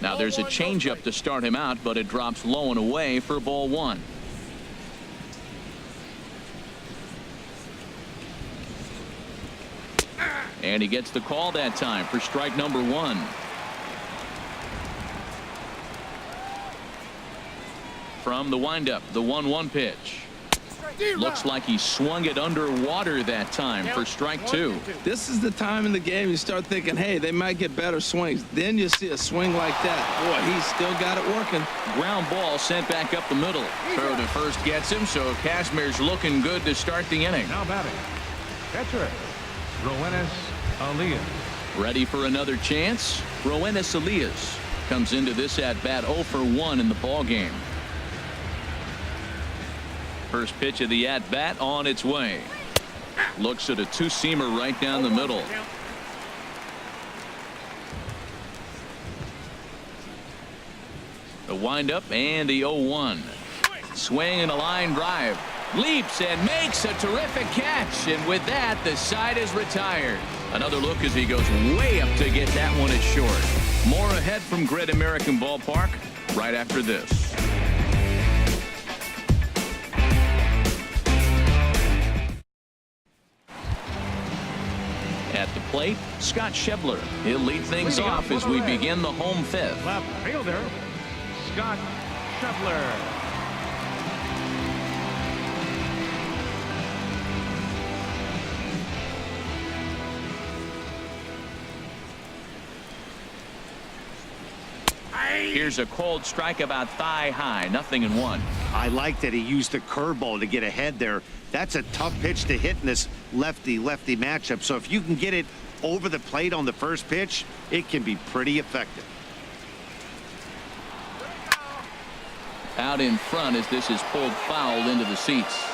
Now there's a changeup to start him out, but it drops low and away for ball 1. And he gets the call that time for strike number 1. From the windup, the 1-1 pitch. Looks like he swung it underwater that time for strike 2. This is the time in the game you start thinking, hey, they might get better swings. Then you see a swing like that. Boy, he's still got it working. Ground ball sent back up the middle. Throw to first gets him, so Kazmir's looking good to start the inning. Now batting. Catcher, Roenis Elias. Ready for another chance? Roenis Elias comes into this at-bat 0 for 1 in the ballgame. First pitch of the at-bat on its way. Looks at a 2-seamer right down the middle. The windup and the 0-1. Swing and a line drive. Leaps and makes a terrific catch. And with that, the side is retired. Another look as he goes way up to get that one as short. More ahead from Great American Ballpark right after this. At the plate, Scott Schebler. He'll lead things off as we begin the home 5th. Left fielder, Scott Schebler. Here's a cold strike about thigh high. 0-1. I like that he used the curveball to get ahead there. That's a tough pitch to hit in this lefty-lefty matchup. So if you can get it over the plate on the first pitch, it can be pretty effective. Out in front as this is pulled foul into the seats.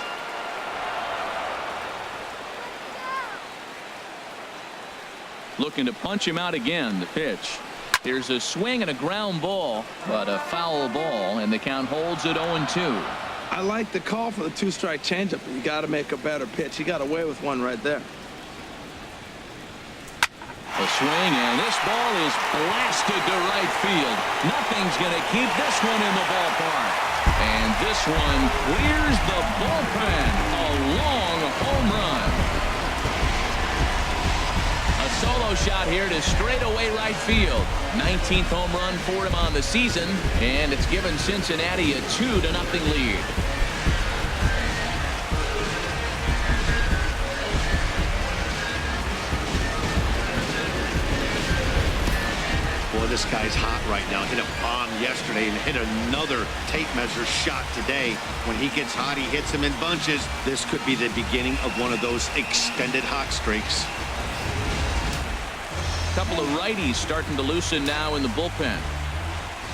Looking to punch him out again. The pitch. Here's a swing and a ground ball, but a foul ball, and the count holds at 0-2. I like the call for the two-strike changeup. You got to make a better pitch. He got away with one right there. A swing, and this ball is blasted to right field. Nothing's going to keep this one in the ballpark. And this one clears the bullpen. A long home run. A solo shot here to straightaway right field. 19th home run for him on the season, and it's given Cincinnati a 2-0 lead. Boy, this guy's hot right now. Hit a bomb yesterday and hit another tape measure shot today. When he gets hot, he hits them in bunches. This could be the beginning of one of those extended hot streaks. Couple of righties starting to loosen now in the bullpen.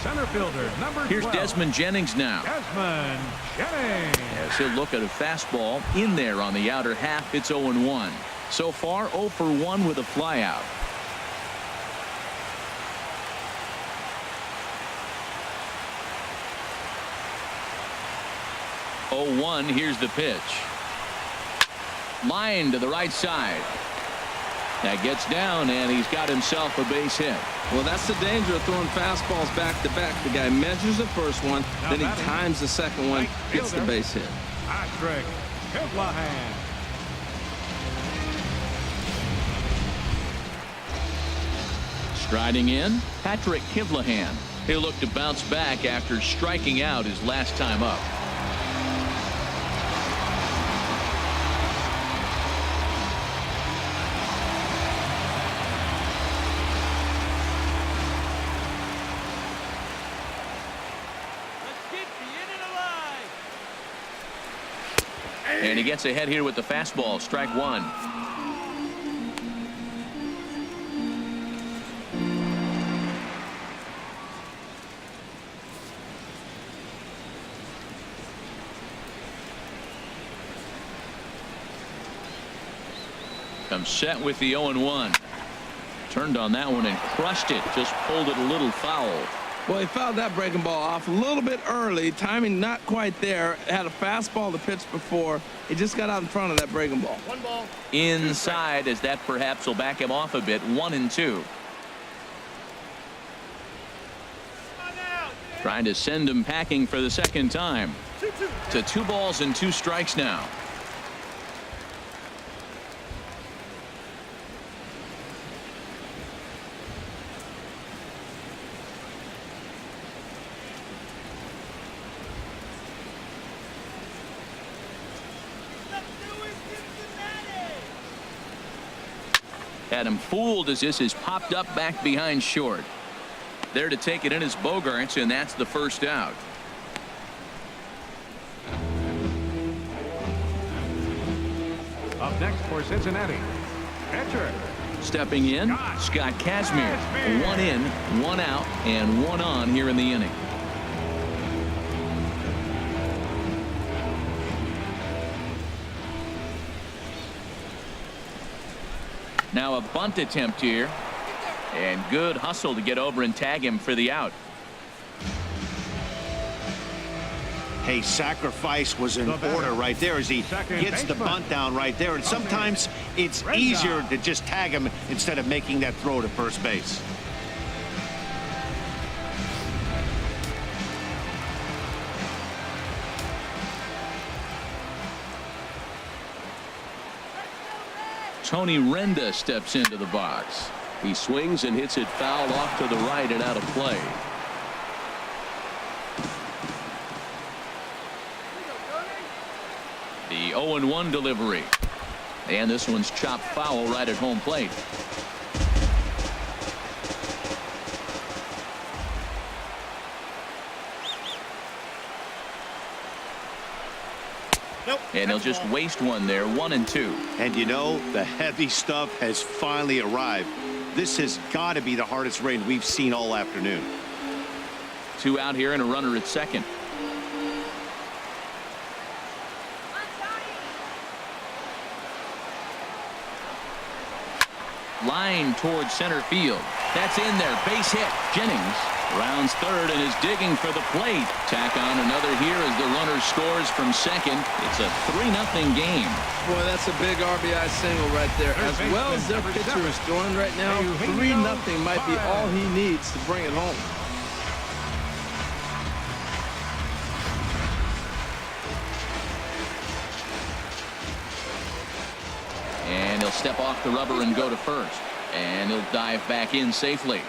Center fielder, number 12. Here's Desmond Jennings now. Desmond Jennings. As he'll look at a fastball in there on the outer half. It's 0-1. So far, 0 for 1 with a flyout. Here's the pitch. Line to the right side. That gets down, and he's got himself a base hit. Well, that's the danger of throwing fastballs back-to-back. The guy measures the first one, then he times the second one, gets the base hit. Patrick Kivlahan. Striding in, Patrick Kivlahan. He'll look to bounce back after striking out his last time up. And he gets ahead here with the fastball. Strike one. Comes set with the 0-1. Turned on that one and crushed it. Just pulled it a little foul. Well, he fouled that breaking ball off a little bit early. Timing not quite there. Had a fastball to pitch before. He just got out in front of that breaking ball. One ball. Inside, as that perhaps will back him off a bit. 1-2. Trying to send him packing for the second time. To 2 balls and 2 strikes now. Had him fooled as this is popped up back behind short. There to take it in is Bogaerts, and that's the first out. Up next for Cincinnati, pitcher. Stepping in, Scott Kazmir. 1 in, 1 out, and 1 on here in the inning. Now a bunt attempt here, and good hustle to get over and tag him for the out. Hey, sacrifice was in order right there as he gets the bunt down right there. And sometimes it's easier to just tag him instead of making that throw to first base. Tony Renda steps into the box. He swings and hits it foul off to the right and out of play. The 0-1 delivery. And this one's chopped foul right at home plate. And he'll just waste one there. 1-2. And you know, the heavy stuff has finally arrived. This has got to be the hardest rain we've seen all afternoon. 2 out here and a runner at second. Line towards center field. That's in there. Base hit. Jennings rounds third and is digging for the plate. Tack on another here as the runner scores from second. It's a 3-0 game. Boy, that's a big RBI single right there. As well as their pitcher is doing right now, 3-0 might be all he needs to bring it home. And he'll step off the rubber and go to first. And he'll dive back in safely.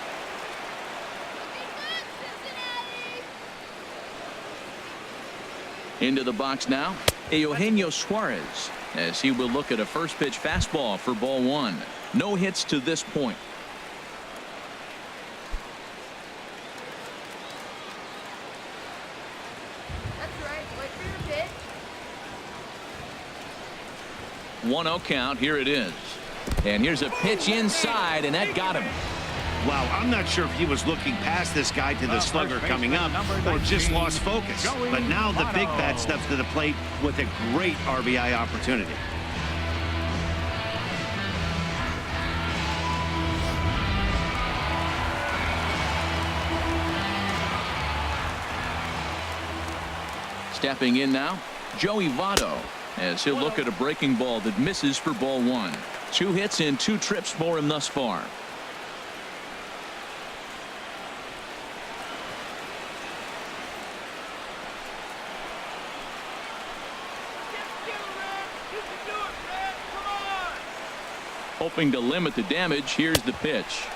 Into the box now, Eugenio Suarez, as he will look at a first pitch fastball for ball one. No hits to this point. That's right. Wait for your pitch. 1-0 count. Here it is. And here's a pitch inside, and that got him. Wow, I'm not sure if he was looking past this guy to the slugger coming up or just lost focus. But now the big bat steps to the plate with a great RBI opportunity. Stepping in now, Joey Votto, as he'll look at a breaking ball that misses for ball one. 2 hits and 2 trips for him thus far. Hoping to limit the damage. Here's the pitch.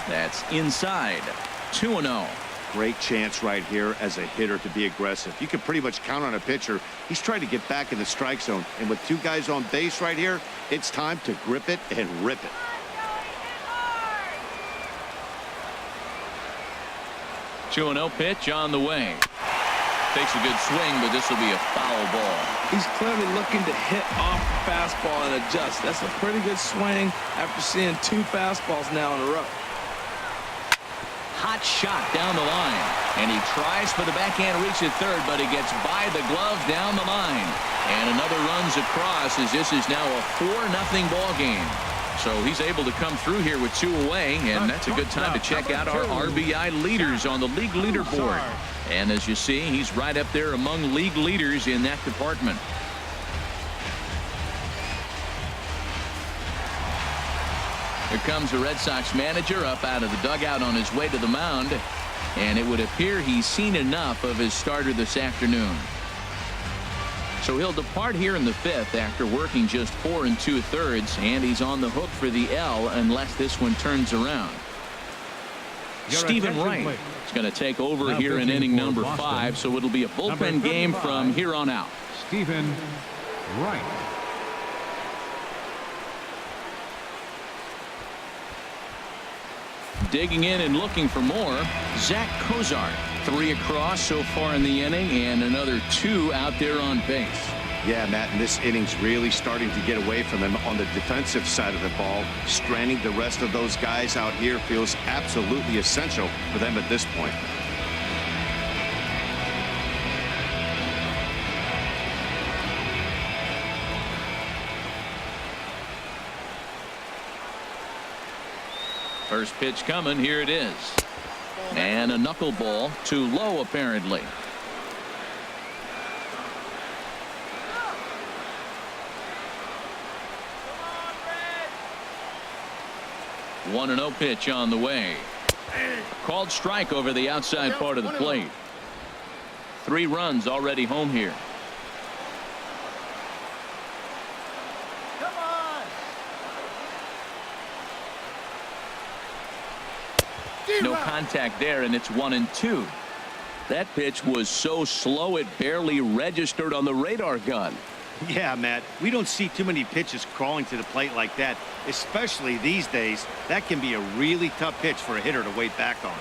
That's inside. 2-0. Great chance right here as a hitter to be aggressive. You can pretty much count on a pitcher. He's trying to get back in the strike zone. And with 2 guys on base right here, it's time to grip it and rip it. Two 2-0 pitch on the way. Takes a good swing, but this will be a foul ball. He's clearly looking to hit off the fastball and adjust. That's a pretty good swing after seeing 2 fastballs now in a row. Hot shot down the line, and he tries for the backhand reach at third, but he gets by the glove down the line, and another runs across as this is now a 4-0 ball game. So he's able to come through here with 2 away, and that's a good time to check out our RBI leaders on the league leaderboard. And as you see, he's right up there among league leaders in that department. Here comes the Red Sox manager up out of the dugout on his way to the mound, and it would appear he's seen enough of his starter this afternoon. So he'll depart here in the 5th after working just 4 2/3, and he's on the hook for the L unless this one turns around. Stephen Wright is going to take over here in inning number 5, so it'll be a bullpen game from here on out. Stephen Wright. Digging in and looking for more, Zach Cozart. 3 across so far in the inning, and another 2 out there on base. Yeah, Matt, and this inning's really starting to get away from him on the defensive side of the ball. Stranding the rest of those guys out here feels absolutely essential for them at this point. First pitch coming. Here it is. And a knuckleball too low, apparently. One 1-0 pitch on the way. Called strike over the outside part of the plate. 3 runs already home here. No contact there, and it's 1-2. That pitch was so slow it barely registered on the radar gun. Yeah, Matt, we don't see too many pitches crawling to the plate like that, especially these days. That can be a really tough pitch for a hitter to wait back on.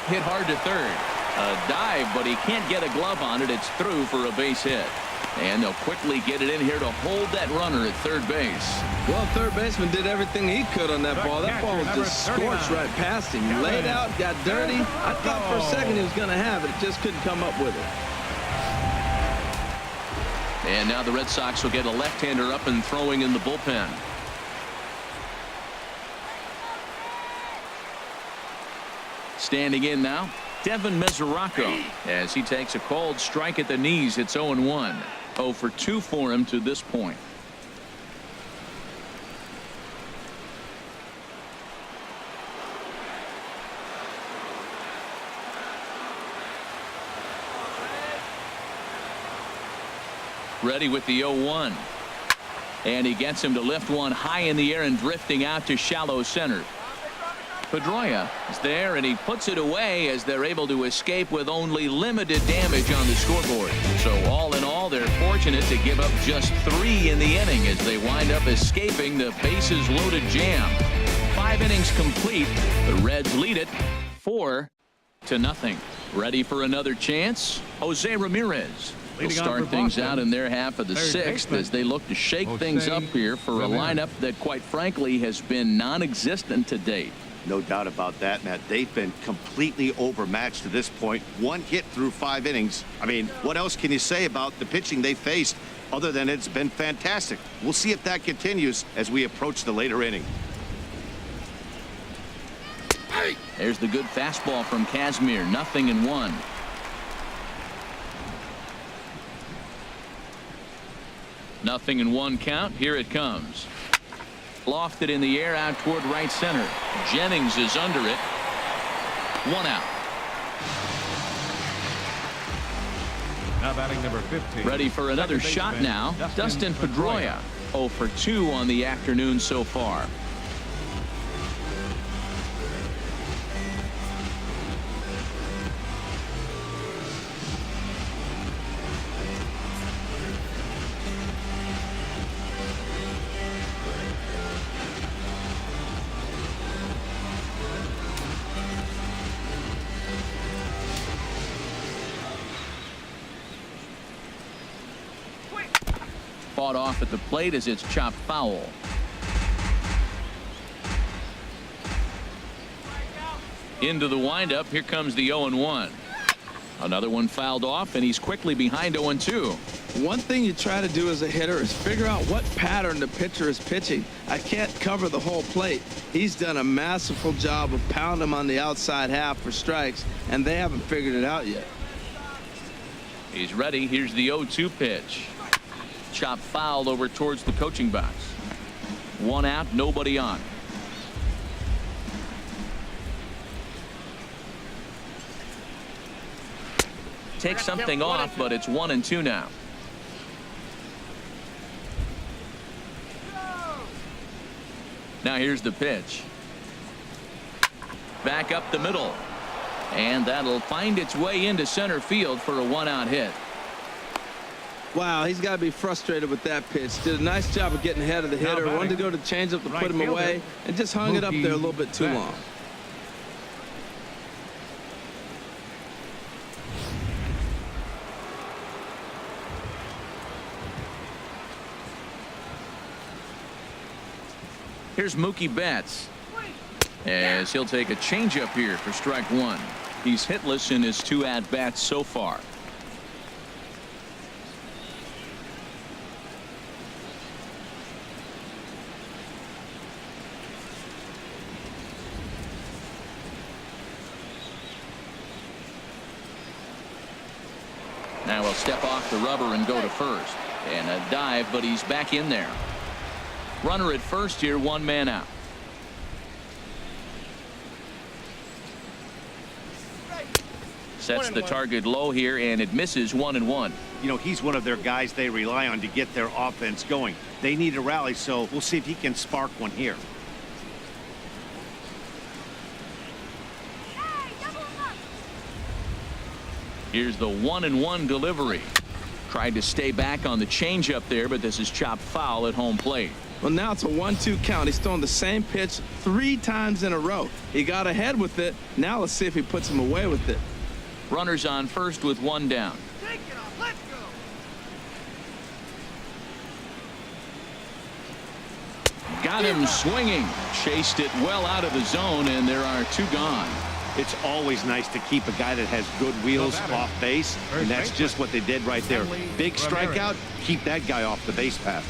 Hit hard to third. A dive, but he can't get a glove on it. It's through for a base hit. And they'll quickly get it in here to hold that runner at third base. Well, third baseman did everything he could on that ball. That ball was just scorched right past him. He laid out, got dirty. I thought for a second he was going to have it. Just couldn't come up with it. And now the Red Sox will get a left-hander up and throwing in the bullpen. Standing in now, Devin Mesoraco, as he takes a cold strike at the knees. It's 0-1. 0 for 2 for him to this point. Ready with the 0-1. And he gets him to lift one high in the air and drifting out to shallow center. Pedroia is there, and he puts it away as they're able to escape with only limited damage on the scoreboard. So all in all, they're fortunate to give up just 3 in the inning as they wind up escaping the bases loaded jam. 5 innings complete. The Reds lead it 4-0. Ready for another chance? Jose Ramirez will start things out in their half of the 6th as they look to shake things up here for a lineup that quite frankly has been non-existent to date. No doubt about that, Matt. They've been completely overmatched to this point. 1 hit through 5 innings. I mean, what else can you say about the pitching they faced other than it's been fantastic? We'll see if that continues as we approach the later inning. There's the good fastball from Kazmir. 0-1. Nothing in 1 count. Here it comes. Lofted in the air out toward right center. Jennings is under it. 1 out. Now batting number 15. Ready for another shot now. Dustin Pedroia. 0 for 2 on the afternoon so far. Fought off at the plate as it's chopped foul. Into the windup. Here comes the 0-1. Another one fouled off, and he's quickly behind 0-2. One thing you try to do as a hitter is figure out what pattern the pitcher is pitching. I can't cover the whole plate. He's done a masterful job of pounding him on the outside half for strikes, and they haven't figured it out yet. He's ready. Here's the 0-2 pitch. Chop foul over towards the coaching box. 1 out, nobody on. Take something off, but it's 1-2 now. Now here's the pitch. Back up the middle. And that'll find its way into center field for a 1-out hit. Wow, he's got to be frustrated with that pitch. Did a nice job of getting ahead of the hitter. Wanted to go to changeup to put him away, and just hung it up there a little bit too long. Here's Mookie Betts, as he'll take a changeup here for strike 1. He's hitless in his 2 at-bats so far. Now he'll step off the rubber and go to first. And a dive, but he's back in there. Runner at first here, 1 man out. Sets the target low here, and it misses. 1-1. You know, he's one of their guys they rely on to get their offense going. They need a rally, so we'll see if he can spark one here. Here's the 1-1 delivery. Tried to stay back on the changeup there, but this is chopped foul at home plate. Well, now it's a 1-2 count. He's throwing the same pitch 3 times in a row. He got ahead with it. Now let's see if he puts him away with it. Runners on first with 1 down. Take it off. Let's go. Got him swinging. Chased it well out of the zone, and there are 2 gone. It's always nice to keep a guy that has good wheels off base, and that's just what they did right there. Big strikeout, keep that guy off the base path.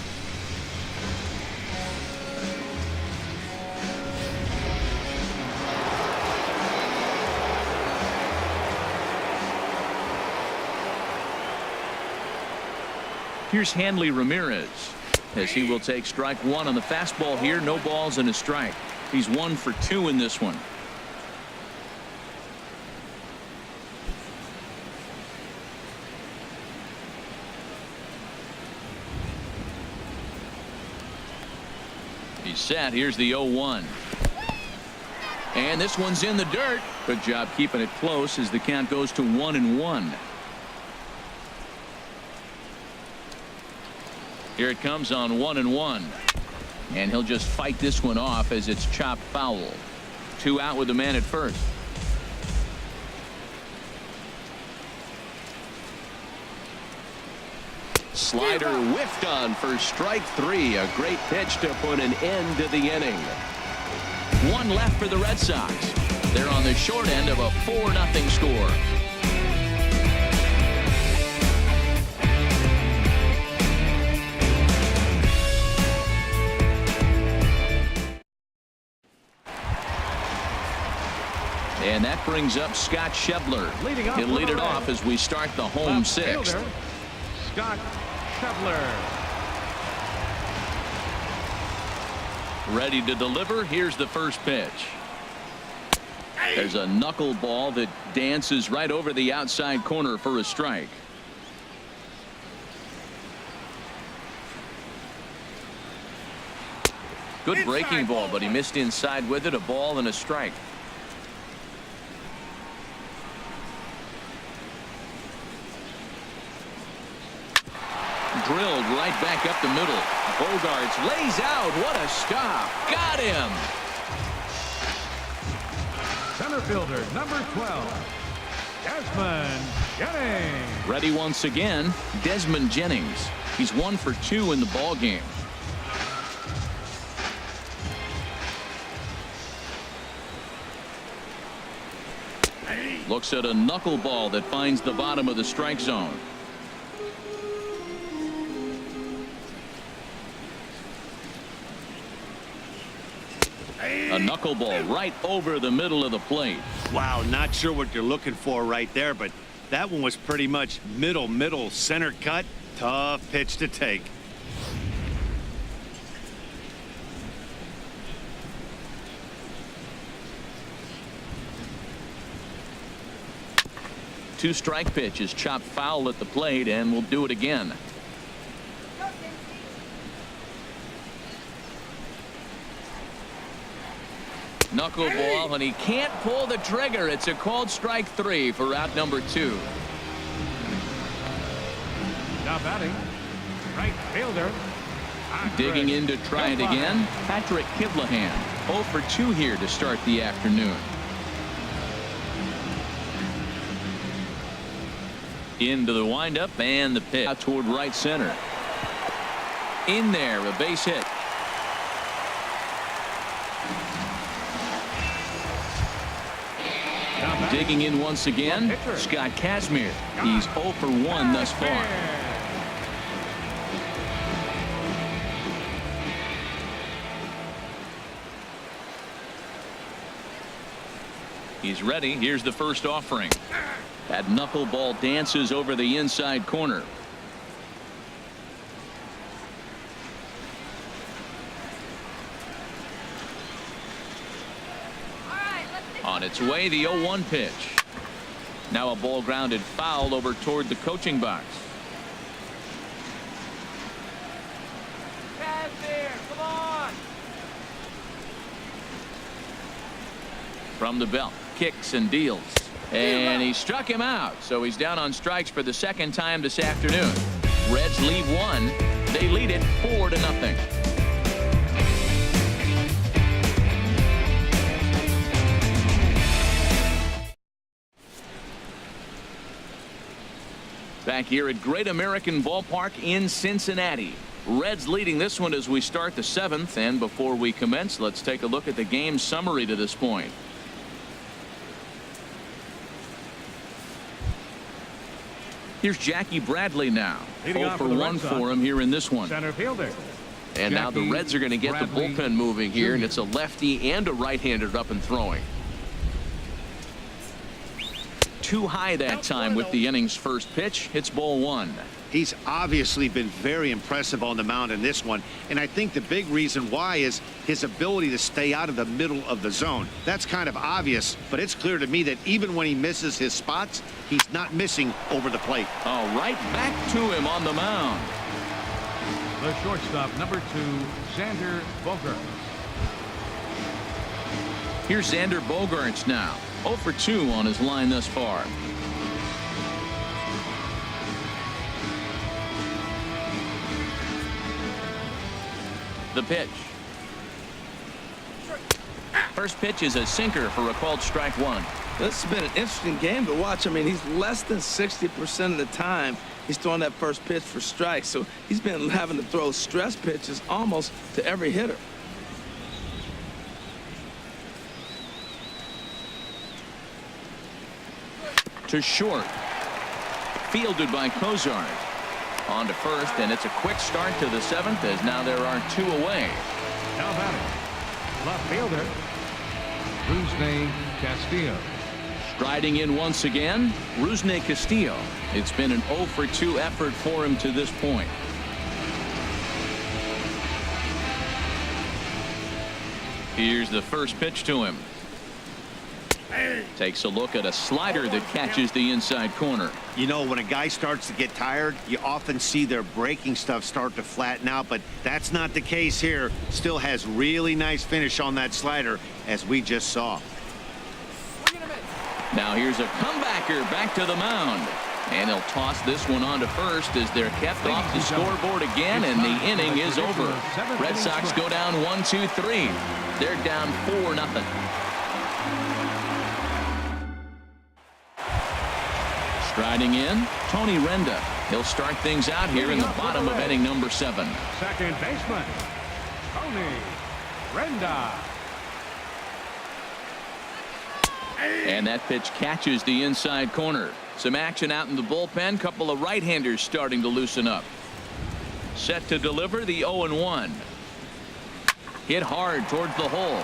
Here's Hanley Ramirez as he will take strike one on the fastball here. No balls and a strike. He's 1 for 2 in this one. He's set. Here's the 0-1. And this one's in the dirt. Good job keeping it close as the count goes to 1-1. Here it comes on 1-1. And he'll just fight this one off as it's chopped foul. 2 out with the man at first. Slider whiffed on for strike 3. A great pitch to put an end to the inning. 1 left for the Red Sox. They're on the short end of a 4-0 score. And that brings up Scott Schebler. He'll lead it off as we start the home 6th. Scott Schebler. Ready to deliver. Here's the first pitch. There's a knuckleball that dances right over the outside corner for a strike. Good breaking ball, but he missed inside with it. A ball and a strike. Drilled right back up the middle. Bogarts lays out. What a stop. Got him. Center fielder, number 12, Desmond Jennings. Ready once again, Desmond Jennings. He's 1 for 2 in the ball game. Looks at a knuckleball that finds the bottom of the strike zone. A knuckleball right over the middle of the plate. Wow, not sure what you're looking for right there, but that one was pretty much middle center cut. Tough pitch to take. Two strike pitch is chopped foul at the plate, and we'll do it again. Knuckleball, and he can't pull the trigger. It's a called strike 3 for out number 2. Now batting, right fielder. Digging in to try it again, Patrick Kivlahan. 0 for 2 here to start the afternoon. Into the windup and the pitch out toward right center. In there, a base hit. Digging in once again, Scott Kazmir. He's 0 for 1 thus far. He's ready. Here's the first offering. That knuckleball dances over the inside corner. On its way, the 0-1 pitch. Now a ball grounded foul over toward the coaching box. Come on. From the belt, kicks and deals. And he struck him out, so he's down on strikes for the second time this afternoon. Reds lead 1. They lead it 4-0. Back here at Great American Ballpark in Cincinnati. Reds leading this one as we start the 7th. And before we commence, let's take a look at the game summary to this point. Here's Jackie Bradley now. Leading 0 off for for the 1 Red Sox. for him here in this one. Center fielder. And now the Jackie Reds are going to get Bradley the bullpen moving here, and Jr. it's a lefty and a right-hander up and throwing. Too high that time with the inning's first pitch. It's ball 1. He's obviously been very impressive on the mound in this one, and I think the big reason why is his ability to stay out of the middle of the zone. That's kind of obvious, but it's clear to me that even when he misses his spots, he's not missing over the plate. Oh, right back to him on the mound. The shortstop, number 2, Xander Bogaerts. Here's Xander Bogaerts now. 0 for 2 on his line thus far. The pitch. First pitch is a sinker for a called strike 1. This has been an interesting game to watch. I mean, he's less than 60% of the time he's throwing that first pitch for strikes. So he's been having to throw stress pitches almost to every hitter. To short. Fielded by Cozart. On to first, and it's a quick start to the 7th as now there are 2 away. Now batting, left fielder, Rusney Castillo. Striding in once again, Rusney Castillo. It's been an 0 for 2 effort for him to this point. Here's the first pitch to him. Takes a look at a slider that catches the inside corner. You know, when a guy starts to get tired, you often see their breaking stuff start to flatten out, but that's not the case here. Still has really nice finish on that slider, as we just saw. Now here's a comebacker back to the mound. And he'll toss this one on to first as they're kept off the scoreboard again, and the inning is over. Red Sox go down 1-2-3. They're down 4-0. Striding in, Tony Renda. He'll start things out here in the bottom of inning number 7. Second baseman, Tony Renda. And that pitch catches the inside corner. Some action out in the bullpen. Couple of right-handers starting to loosen up. Set to deliver the 0-1. Hit hard towards the hole.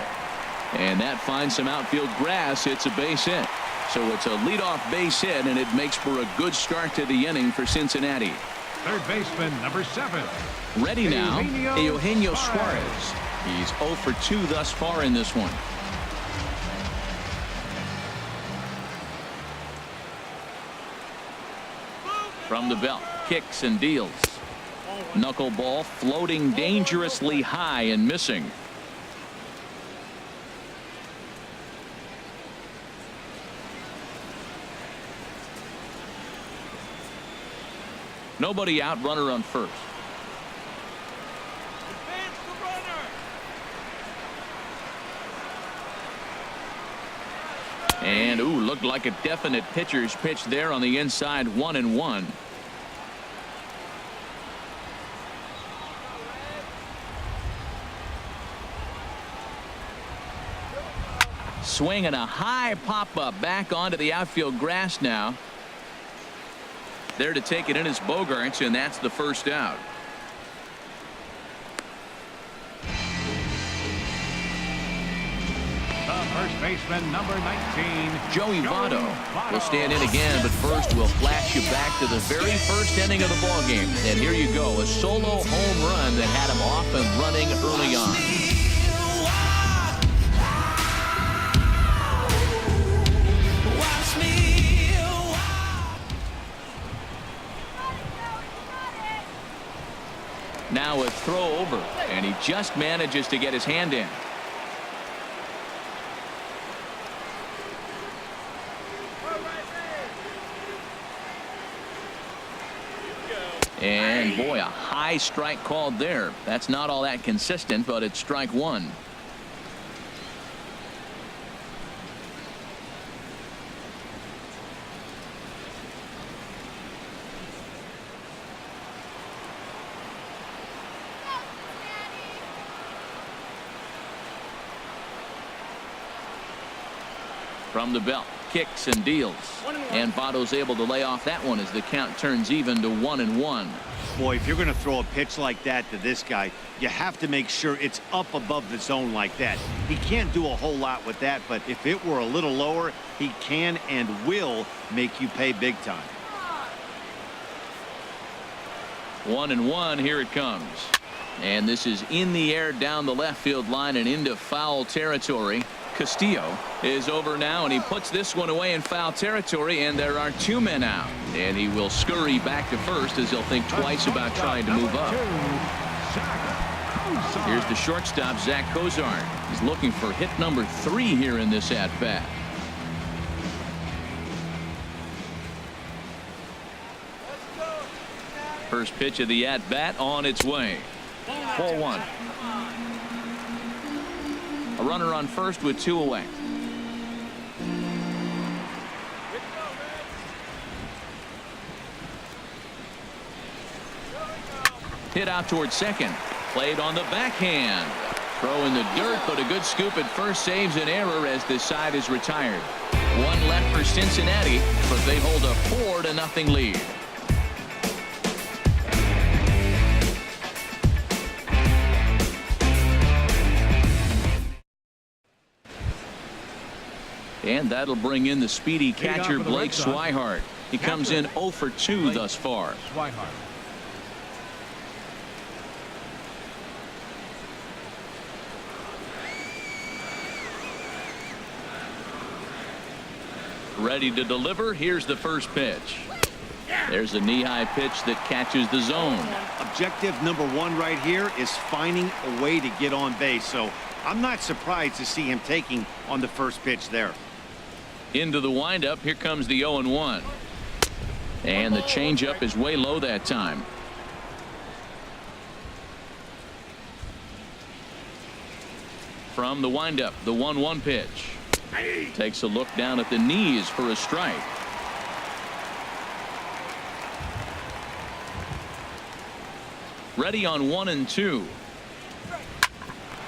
And that finds some outfield grass. It's a base hit. So it's a leadoff base hit, and it makes for a good start to the inning for Cincinnati. Third baseman, number 7. Ready now, Eugenio Suarez. He's 0 for 2 thus far in this one. From the belt, kicks and deals. Knuckleball floating dangerously high and missing. Nobody out, runner on first. Advance the runner. And ooh, looked like a definite pitcher's pitch there on the inside. 1-1. Swinging a high pop-up back onto the outfield grass now. There to take it in is Bogaerts, and that's the first out. The first baseman, number 19, Joey Votto will stand in again, but first we'll flash you back to the very first inning of the ballgame. And here you go, a solo home run that had him off and running early on. Now a throw over, and he just manages to get his hand in. And boy, a high strike called there. That's not all that consistent, but it's strike 1. From the belt, kicks and deals. And Votto's able to lay off that one as the count turns even to 1-1. Boy, if you're going to throw a pitch like that to this guy, you have to make sure it's up above the zone like that. He can't do a whole lot with that, but if it were a little lower, he can and will make you pay big time. 1-1, here it comes. And this is in the air down the left field line and into foul territory. Castillo is over now, and he puts this one away in foul territory, and there are 2 men out. And he will scurry back to first as he'll think twice about trying to move up. Here's the shortstop, Zach Cozart. He's looking for hit number 3 here in this at-bat. First pitch of the at-bat on its way. 4-1. A runner on first with 2 away. Hit out towards second. Played on the backhand. Throw in the dirt, but a good scoop at first saves an error as this side is retired. 1 left for Cincinnati, but they hold a 4-0 lead. And that'll bring in the speedy catcher Blake Swihart. He comes in 0 for 2 thus far. Ready to deliver. Here's the first pitch. There's a knee-high pitch that catches the zone. Objective number 1 right here is finding a way to get on base. So I'm not surprised to see him taking on the first pitch there. Into the windup. Here comes the 0-1. And the changeup is way low that time. From the windup, the 1-1 pitch. Takes a look down at the knees for a strike. Ready on 1 and 2.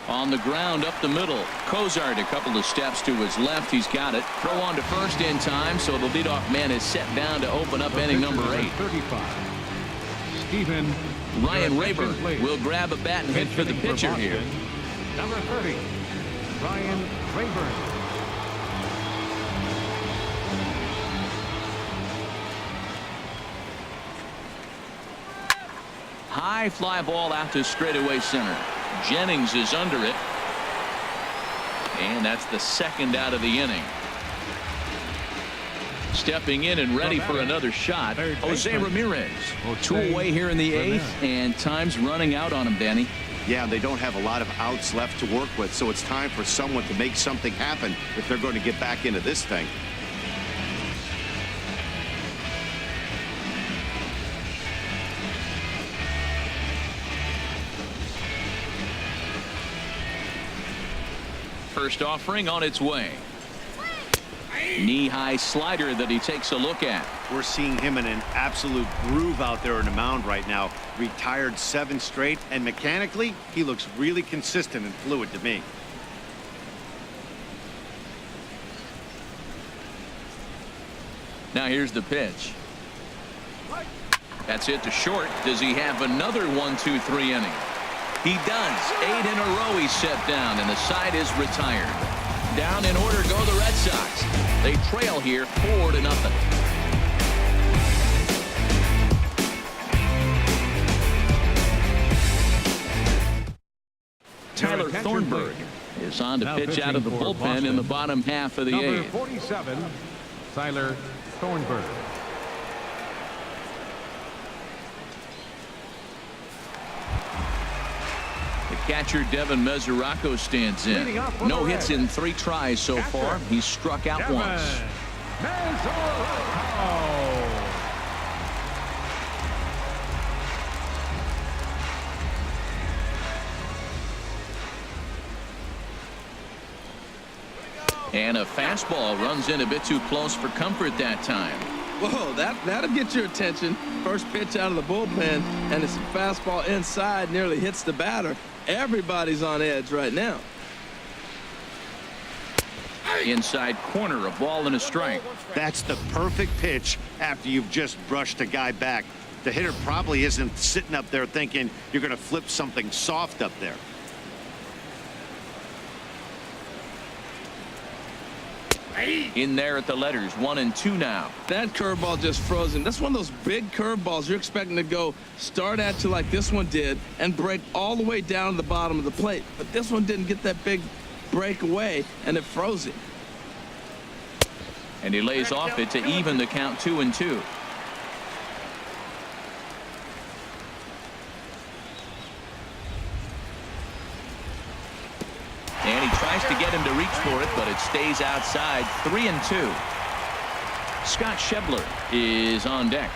On the ground up the middle. Cozart a couple of steps to his left. He's got it. Throw on to first in time, so the leadoff man is set down to open up inning number 8. 35. Stephen Ryan Rayburn will grab a bat and hit for the pitcher here. Number 30, Ryan Rayburn. High fly ball out to straightaway center. Jennings is under it. And that's the second out of the inning. Stepping in and ready for another shot, Jose Ramirez. 2 away here in the 8th, and time's running out on him, Danny. Yeah, they don't have a lot of outs left to work with, so it's time for someone to make something happen if they're going to get back into this thing. First offering on its way. Knee-high slider that he takes a look at. We're seeing him in an absolute groove out there in the mound right now. Retired 7 straight, and mechanically, he looks really consistent and fluid to me. Now here's the pitch. That's it to short. Does he have another 1-2-3 inning? He does. 8 in a row he's set down, and the side is retired. Down in order go the Red Sox. They trail here 4-0. Tyler Thornburg is on to pitch out of the bullpen in the bottom half of the 8th. Number 47, Tyler Thornburg. Catcher Devin Mesoraco stands in. No hits in 3 tries so far. He's struck out once. And a fastball runs in a bit too close for comfort that time. Whoa, that'll get your attention. First pitch out of the bullpen, and it's a fastball inside, nearly hits the batter. Everybody's on edge right now. Inside corner, a ball and a strike. That's the perfect pitch after you've just brushed a guy back. The hitter probably isn't sitting up there thinking you're going to flip something soft up there. In there at the letters, 1-2 now. That curveball just frozen. That's one of those big curveballs you're expecting to go start at you like this one did and break all the way down to the bottom of the plate. But this one didn't get that big break away, and it froze it. And he lays off it to even the count 2-2. And he tries to get him to reach for it, but it stays outside. 3-2. Scott Schebler is on deck.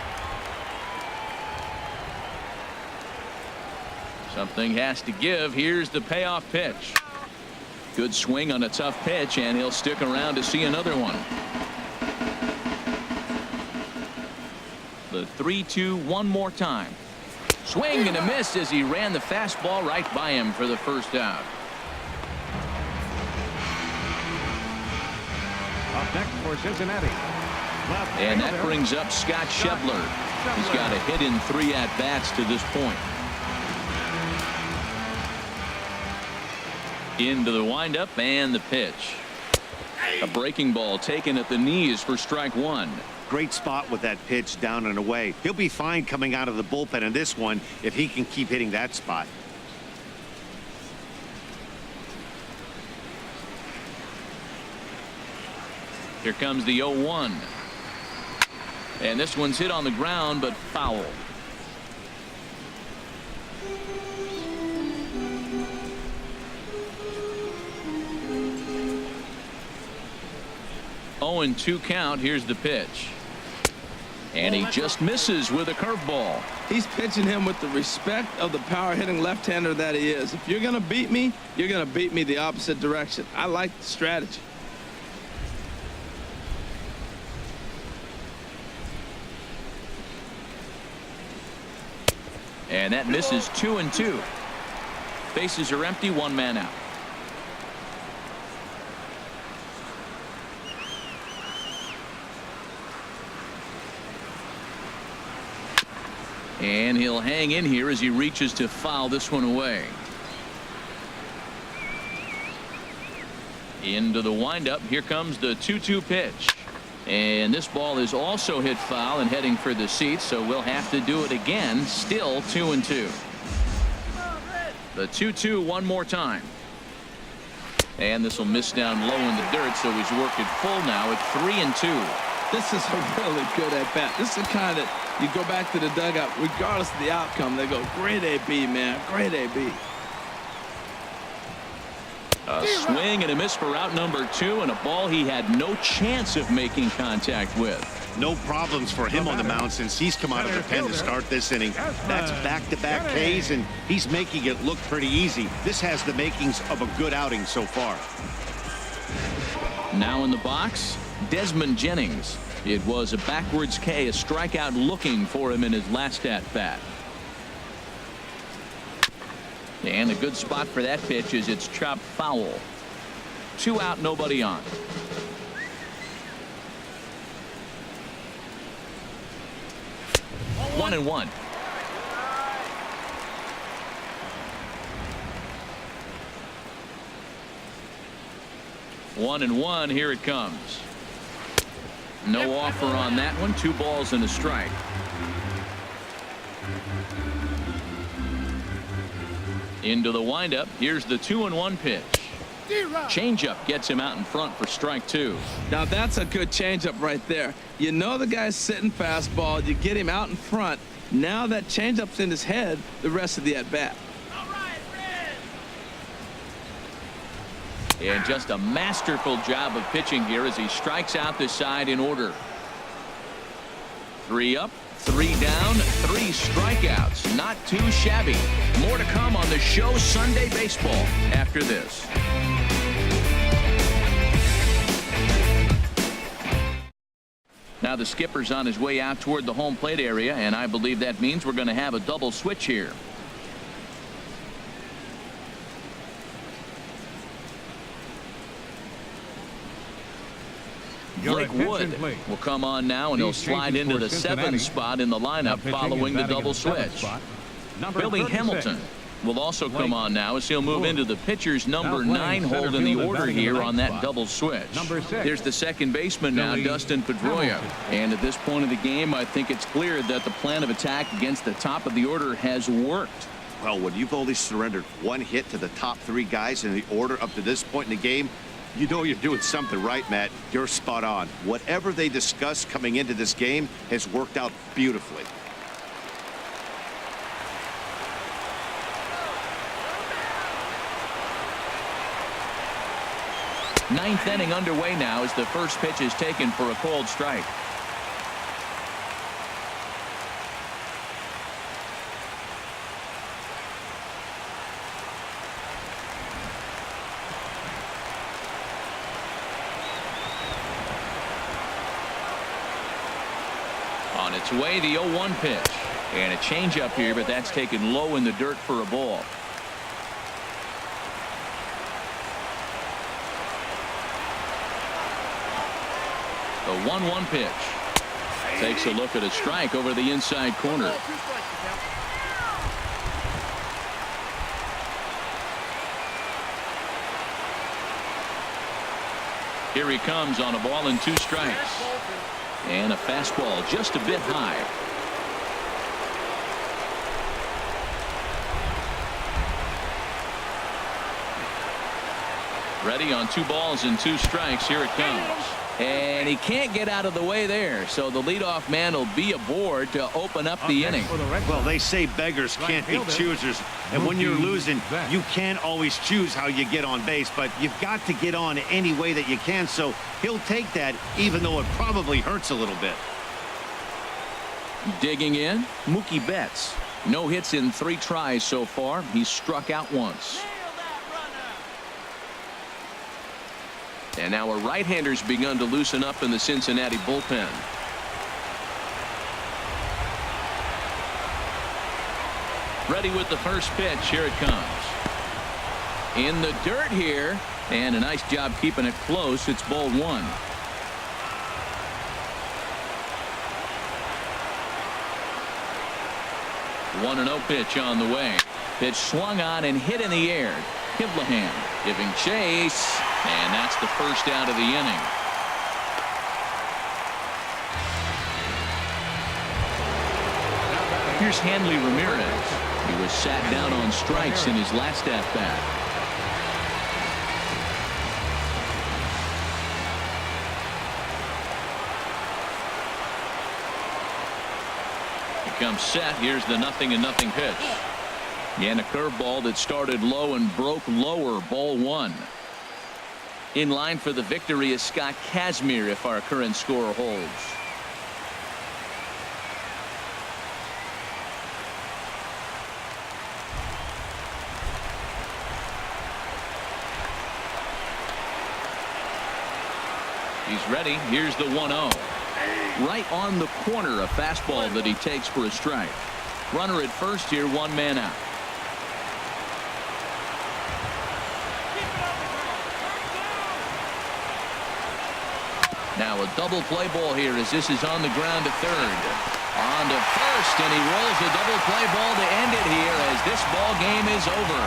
Something has to give. Here's the payoff pitch. Good swing on a tough pitch, and he'll stick around to see another one. The 3-2 one more time. Swing and a miss as he ran the fastball right by him for the first out. Up next for Cincinnati. And that brings up Scott Schebler. He's got a hit in 3 at-bats to this point. Into the windup and the pitch. A breaking ball taken at the knees for strike 1. Great spot with that pitch down and away. He'll be fine coming out of the bullpen in this one if he can keep hitting that spot. Here comes the 0-1. And this one's hit on the ground, but foul. Oh, and 2 count. Here's the pitch. And he just misses with a curveball. He's pitching him with the respect of the power-hitting left-hander that he is. If you're going to beat me, you're going to beat me the opposite direction. I like the strategy. And that misses. 2-2. Bases are empty. 1 man out. And he'll hang in here as he reaches to foul this one away. Into the windup. Here comes the 2-2 pitch. And this ball is also hit foul and heading for the seats, so we'll have to do it again. Still 2-2. The 2-2 one more time. And this will miss down low in the dirt, so he's worked it full now at 3-2. This is a really good at-bat. This is the kind that you go back to the dugout, regardless of the outcome, they go, great AB, man, great AB. A swing and a miss for out number 2, and a ball he had no chance of making contact with. No problems for him on the mound since he's come out of the pen to start this inning. That's back-to-back Ks, and he's making it look pretty easy. This has the makings of a good outing so far. Now in the box, Desmond Jennings. It was a backwards K, a strikeout looking for him in his last at-bat. And a good spot for that pitch is it's chopped foul. 2 out, nobody on. One and one. One and one. Here it comes. No offer on that one. 2 balls and a strike. Into the windup. Here's the 2-1 pitch. Changeup gets him out in front for strike 2. Now that's a good changeup right there. You know the guy's sitting fastball. You get him out in front. Now that changeup's in his head the rest of the at-bat. And just a masterful job of pitching here as he strikes out the side in order. 3 up, 3 down, 3 strikeouts. Not too shabby. More to come on the show Sunday Baseball after this. Now the skipper's on his way out toward the home plate area, and I believe that means we're going to have a double switch here. Blake Wood will come on now, and he'll slide into the 7th spot in the lineup following the double switch. Billy Hamilton will also come on now as he'll move into the pitcher's number 9 hold in the order here on that double switch. Here's the second baseman now, Dustin Pedroia. And at this point of the game, I think it's clear that the plan of attack against the top of the order has worked. Well, when you've only surrendered 1 hit to the top 3 guys in the order up to this point in the game, you know you're doing something right, Matt. You're spot on. Whatever they discussed coming into this game has worked out beautifully. Ninth inning underway now as the first pitch is taken for a cold strike. On its way, the 0-1 pitch. And a changeup here, but that's taken low in the dirt for a ball. The 1-1 pitch. Takes a look at a strike over the inside corner. Here he comes on a ball and 2 strikes. And a fastball just a bit high. Ready on 2 balls and 2 strikes. Here it comes. And he can't get out of the way there. So the leadoff man will be aboard to open up the inning. Well, they say beggars can't be choosers. And when you're losing, you can't always choose how you get on base. But you've got to get on any way that you can. So he'll take that, even though it probably hurts a little bit. Digging in, Mookie Betts. No hits in 3 tries so far. He's struck out once. And now a right-hander's begun to loosen up in the Cincinnati bullpen. Ready with the first pitch. Here it comes. In the dirt here. And a nice job keeping it close. It's ball 1. 1-0 pitch on the way. Pitch swung on and hit in the air. Kiblahan giving chase. And that's the first out of the inning. Here's Hanley Ramirez. He was sat down on strikes in his last at-bat. He comes set. Here's the 0-0 pitch. And a curveball that started low and broke lower. Ball 1. In line for the victory is Scott Kazmir if our current score holds. He's ready. Here's the 1-0. Right on the corner, a fastball that he takes for a strike. Runner at first here, 1 man out. Now a double play ball here as this is on the ground to third. On to first, and he rolls a double play ball to end it here as this ball game is over.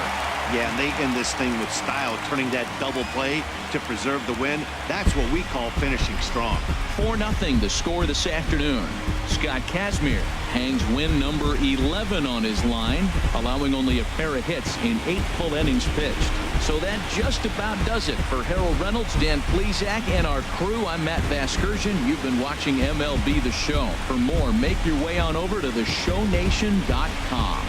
Yeah, and they end this thing with style, turning that double play to preserve the win. That's what we call finishing strong. 4-0 the score this afternoon. Scott Kazmir hangs win number 11 on his line, allowing only a pair of hits in 8 full innings pitched. So that just about does it for Harold Reynolds, Dan Plesac, and our crew. I'm Matt Vasgersian. You've been watching MLB The Show. For more, make your way on over to theshownation.com.